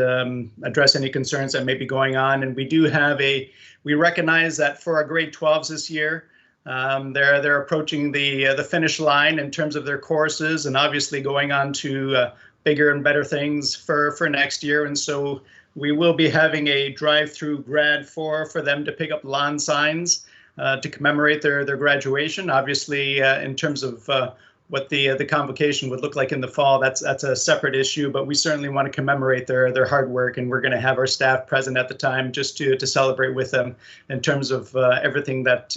address any concerns that may be going on. And we recognize that for our grade 12s this year, they're approaching the finish line in terms of their courses, and obviously going on to bigger and better things for next year. And so we will be having a drive-through grad for them to pick up lawn signs to commemorate their graduation. Obviously, in terms of what the convocation would look like in the fall, that's a separate issue, but we certainly want to commemorate their hard work, and we're going to have our staff present at the time just to celebrate with them in terms of everything that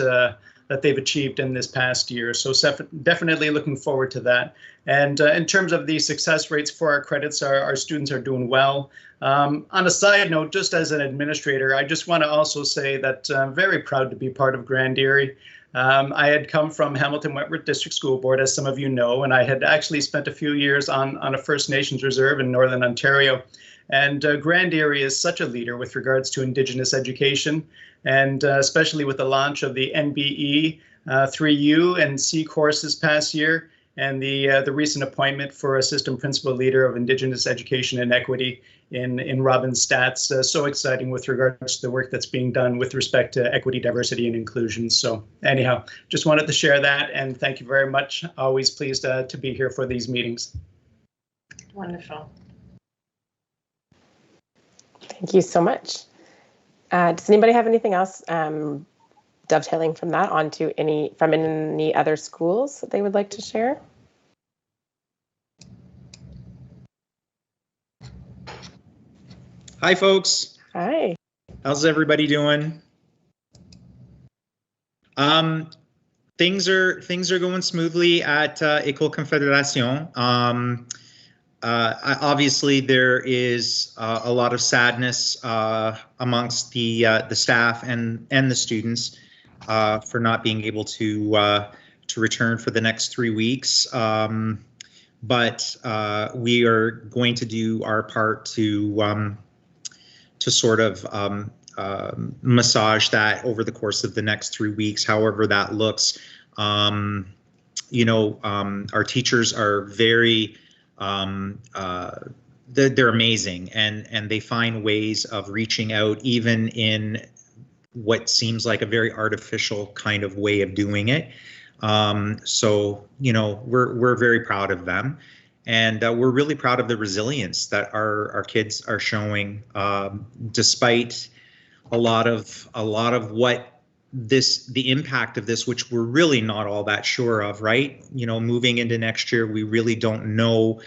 they've achieved in this past year. So definitely looking forward to that. And in terms of the success rates for our credits, our students are doing well. On a side note, just as an administrator, I just want to also say that I'm very proud to be part of Grand Erie. I had come from Hamilton Wentworth District School Board, as some of you know, and I had actually spent a few years on a First Nations reserve in Northern Ontario. And Grand Erie is such a leader with regards to Indigenous education, and especially with the launch of the NBE 3U and C course this past year, and the recent appointment for Assistant Principal Leader of Indigenous Education and Equity in Robin Stats. So exciting with regards to the work that's being done with respect to equity, diversity, and inclusion. So anyhow, just wanted to share that, and thank you very much. Always pleased to be here for these meetings. Wonderful. Thank you so much. Does anybody have anything else dovetailing from that onto any other schools that they would like to share? Hi, folks. Hi. How's everybody doing? Things are going smoothly at École Confédération. Obviously, there is a lot of sadness amongst the staff and the students for not being able to return for the next 3 weeks. But we are going to do our part to sort of massage that over the course of the next 3 weeks, however that looks. Our teachers are very they're amazing, and they find ways of reaching out even in what seems like a very artificial kind of way of doing it. So we're very proud of them, and we're really proud of the resilience that our kids are showing, despite a lot of what the impact of this, which we're really not all that sure of, right? Moving into next year, we really don't know,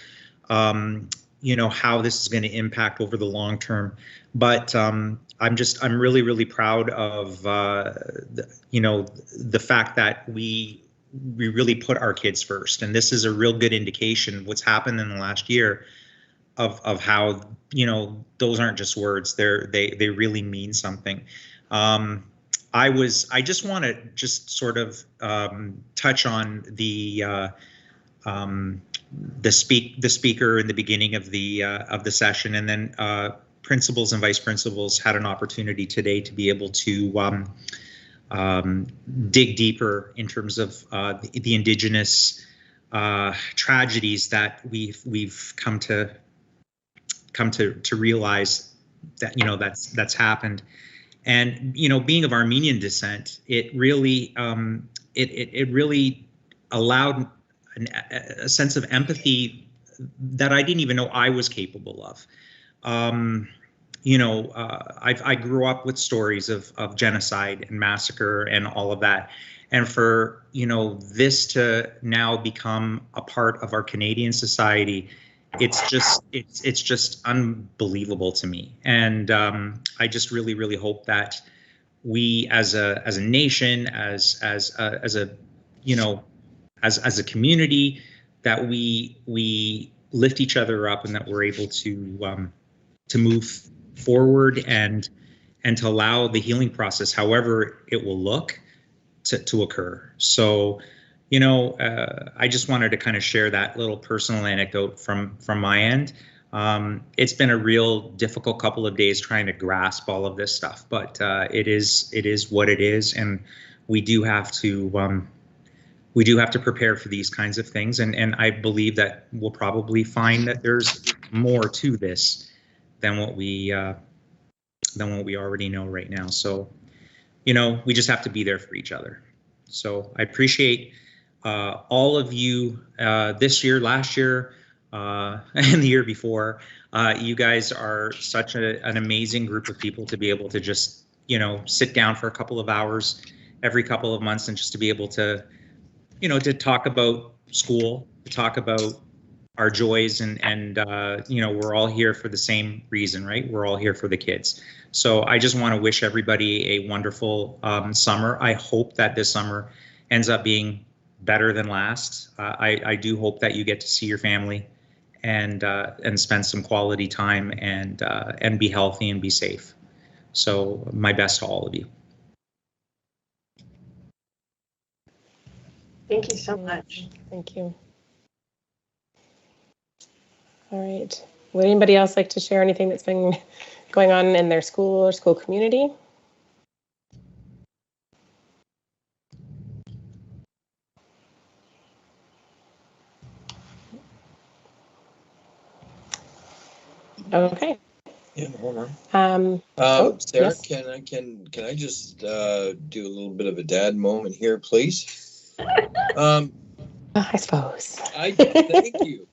how this is going to impact over the long term. But I'm really, really proud of, the fact that we really put our kids first. And this is a real good indication of what's happened in the last year of how, those aren't just words. They really mean something. I just want to sort of touch on the speaker in the beginning of the session, and then principals and vice principals had an opportunity today to be able to dig deeper in terms of the Indigenous tragedies that we've come to realize that that's happened. And being of Armenian descent, it really really allowed a sense of empathy that I didn't even know I was capable of. I grew up with stories of genocide and massacre and all of that. And for, this to now become a part of our Canadian society, it's just unbelievable to me. And I just really, really hope that we as a nation, as a community, that we lift each other up, and that we're able to move forward and to allow the healing process, however it will look, to occur. So, I just wanted to kind of share that little personal anecdote from my end. It's been a real difficult couple of days trying to grasp all of this stuff, but it is what it is, and we do have to prepare for these kinds of things, and I believe that we'll probably find that there's more to this than what we already know right now. So, we just have to be there for each other. So I appreciate all of you this year, last year, and the year before. You guys are such an amazing group of people to be able to just, sit down for a couple of hours every couple of months and just to be able to, to talk about school, to talk about our joys, and we're all here for the same reason, right? We're all here for the kids. So I just want to wish everybody a wonderful summer. I hope that this summer ends up being better than last. I do hope that you get to see your family and spend some quality time and be healthy and be safe. So my best to all of you. Thank you so much. Thank you. All right. Would anybody else like to share anything that's been going on in their school or school community? Okay. Yeah, hold on. Sarah, yes. can I just do a little bit of a dad moment here, please? I suppose. Thank you.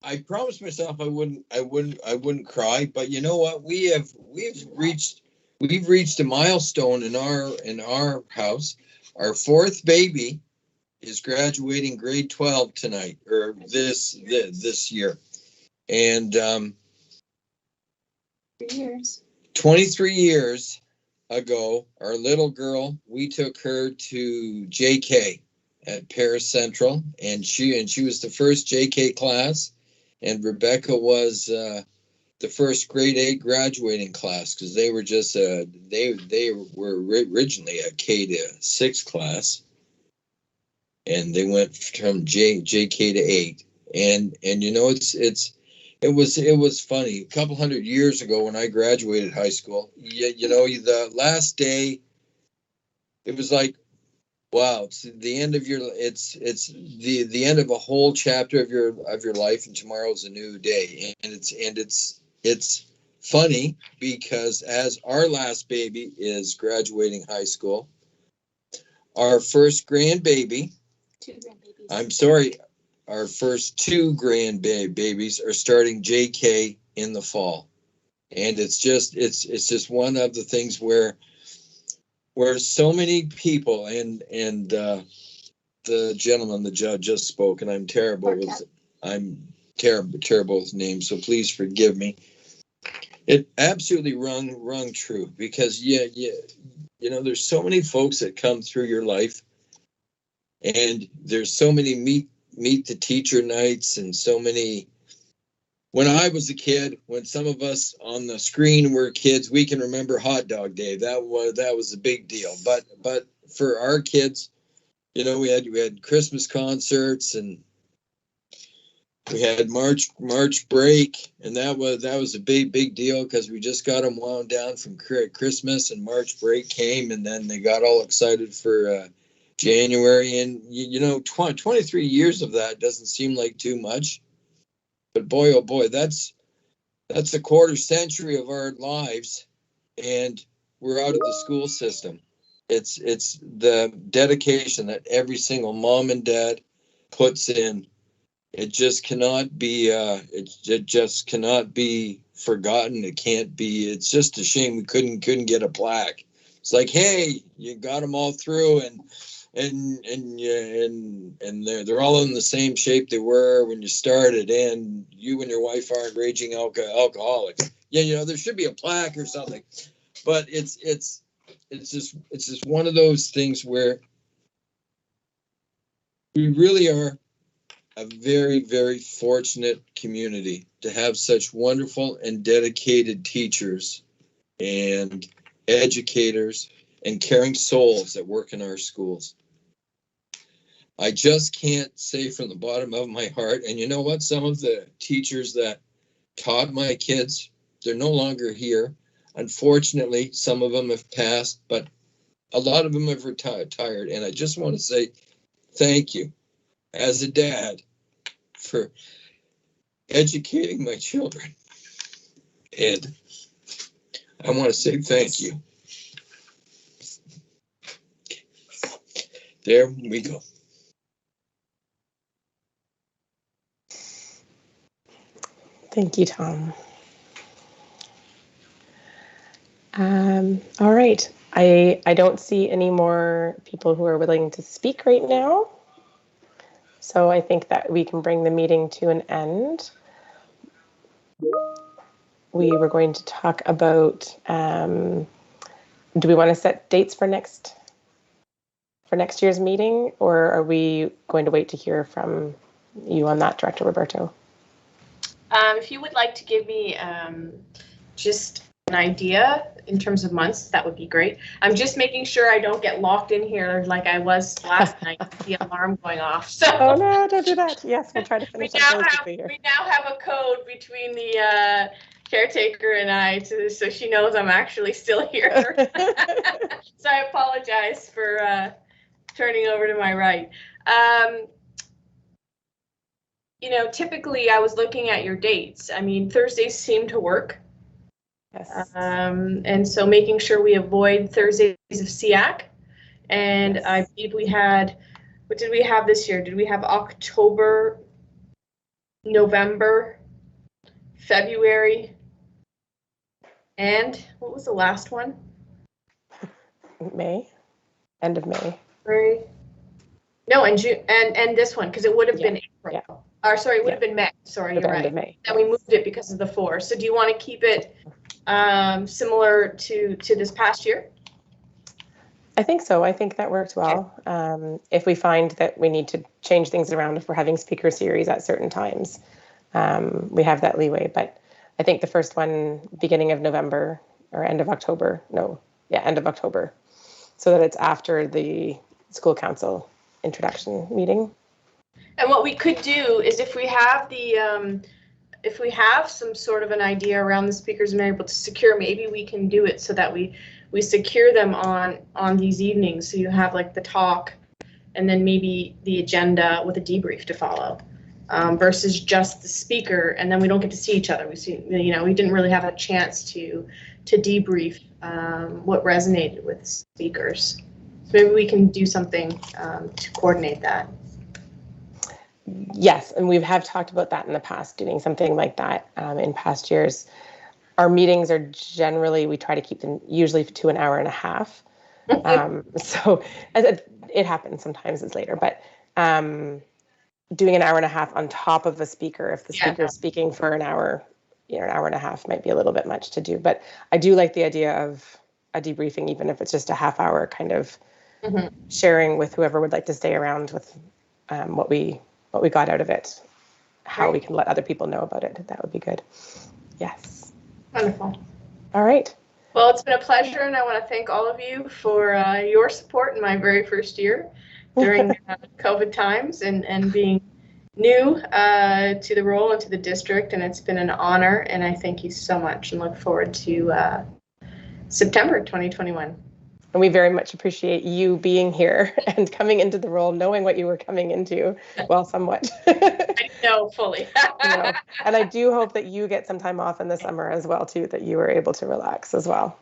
I promised myself I wouldn't cry, but you know what? We've reached a milestone in our house. Our fourth baby is graduating grade 12 tonight, or this year, and 23 years ago, our little girl, we took her to JK at Paris Central, and she was the first JK class, and Rebecca was the first grade 8 graduating class, because they were just they were originally a K to 6 class, and they went from JK to 8, and it was funny. A couple hundred years ago, when I graduated high school, the last day, it was like, wow, it's the end of the end of a whole chapter of your life, and tomorrow's a new day. And it's funny, because as our last baby is graduating high school, our first grandbaby, our first 2 grandbabies are starting JK in the fall. And it's just one of the things where so many people, and the gentleman, the judge, just spoke, and I'm terrible with names, so please forgive me. It absolutely rung true, because there's so many folks that come through your life, and there's so many meet the teacher nights, and so many. When I was a kid, when some of us on the screen were kids, we can remember Hot Dog Day. That was a big deal. But for our kids, we had Christmas concerts, and we had March break, and that was a big deal, because we just got them wound down from Christmas, and March break came, and then they got all excited for January, and 23 years of that doesn't seem like too much. But boy, oh boy, that's a quarter century of our lives, and we're out of the school system. It's the dedication that every single mom and dad puts in. It just cannot be forgotten. It can't be. It's just a shame we couldn't get a plaque. It's like, hey, you got them all through, and they're all in the same shape they were when you started, and you and your wife aren't raging alcoholics. Yeah, you know, there should be a plaque or something. But it's just one of those things where we really are a very, very fortunate community to have such wonderful and dedicated teachers and educators and caring souls that work in our schools. I just can't say from the bottom of my heart, and you know what, some of the teachers that taught my kids, they're no longer here. Unfortunately, some of them have passed, but a lot of them have retired. And I just want to say thank you as a dad for educating my children. And I want to say thank you. There we go. Thank you, Tom. All right. I don't see any more people who are willing to speak right now. So I think that we can bring the meeting to an end. We were going to talk about, do we want to set dates for next year's meeting, or are we going to wait to hear from you on that, Director Roberto? If you would like to give me just an idea in terms of months, that would be great. I'm just making sure I don't get locked in here like I was last night with the alarm going off. So oh no, don't do that. Yes, we'll try to finish we now have a code between the caretaker and I, so she knows I'm actually still here. So I apologize for turning over to my right. You know, typically I was looking at your dates. I mean, Thursdays seem to work. Yes. And so making sure we avoid Thursdays of SEAC. And yes. I believe we had, what did we have this year? Did we have October, November, February, and what was the last one? May, end of May. Right. No, and June, and this one, because it would have been April. Yeah. Or sorry, it would have been May. Sorry, you're right. May. Then we moved it because of the 4. So do you want to keep it similar to this past year? I think so. I think that works well. Okay. If we find that we need to change things around, if we're having speaker series at certain times, we have that leeway. But I think the first one, beginning of November or end of October. No, yeah, end of October, so that it's after the school council introduction meeting. And what we could do is, if we have the if we have some sort of an idea around the speakers and are able to secure, maybe we can do it so that we secure them on these evenings. So you have like the talk and then maybe the agenda with a debrief to follow, versus just the speaker, and then we don't get to see each other. We see, you know, we didn't really have a chance to debrief what resonated with speakers. So maybe we can do something to coordinate that. Yes, and we have talked about that in the past, doing something like that in past years. Our meetings are generally, we try to keep them usually to an hour and a half. So it happens, sometimes it's later, but doing an hour and a half on top of the speaker, if the speaker is speaking for an hour, you know, an hour and a half might be a little bit much to do. But I do like the idea of a debriefing, even if it's just a half hour, kind of sharing with whoever would like to stay around with what we got out of it, how we can let other people know about it. That would be good. Yes. Wonderful. All right. Well, it's been a pleasure, and I want to thank all of you for your support in my very first year during COVID times and being new to the role and to the district, and it's been an honor, and I thank you so much and look forward to September 2021. And we very much appreciate you being here and coming into the role, knowing what you were coming into, well, somewhat. I know fully. No. And I do hope that you get some time off in the summer as well, too, that you were able to relax as well.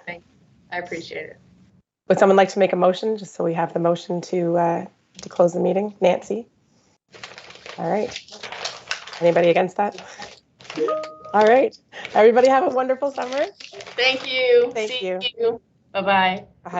Thank you. I appreciate it. Would someone like to make a motion, just so we have the motion to close the meeting? Nancy? All right. Anybody against that? All right. Everybody have a wonderful summer. Thank you. Thank See you. you. Bye-bye. Bye.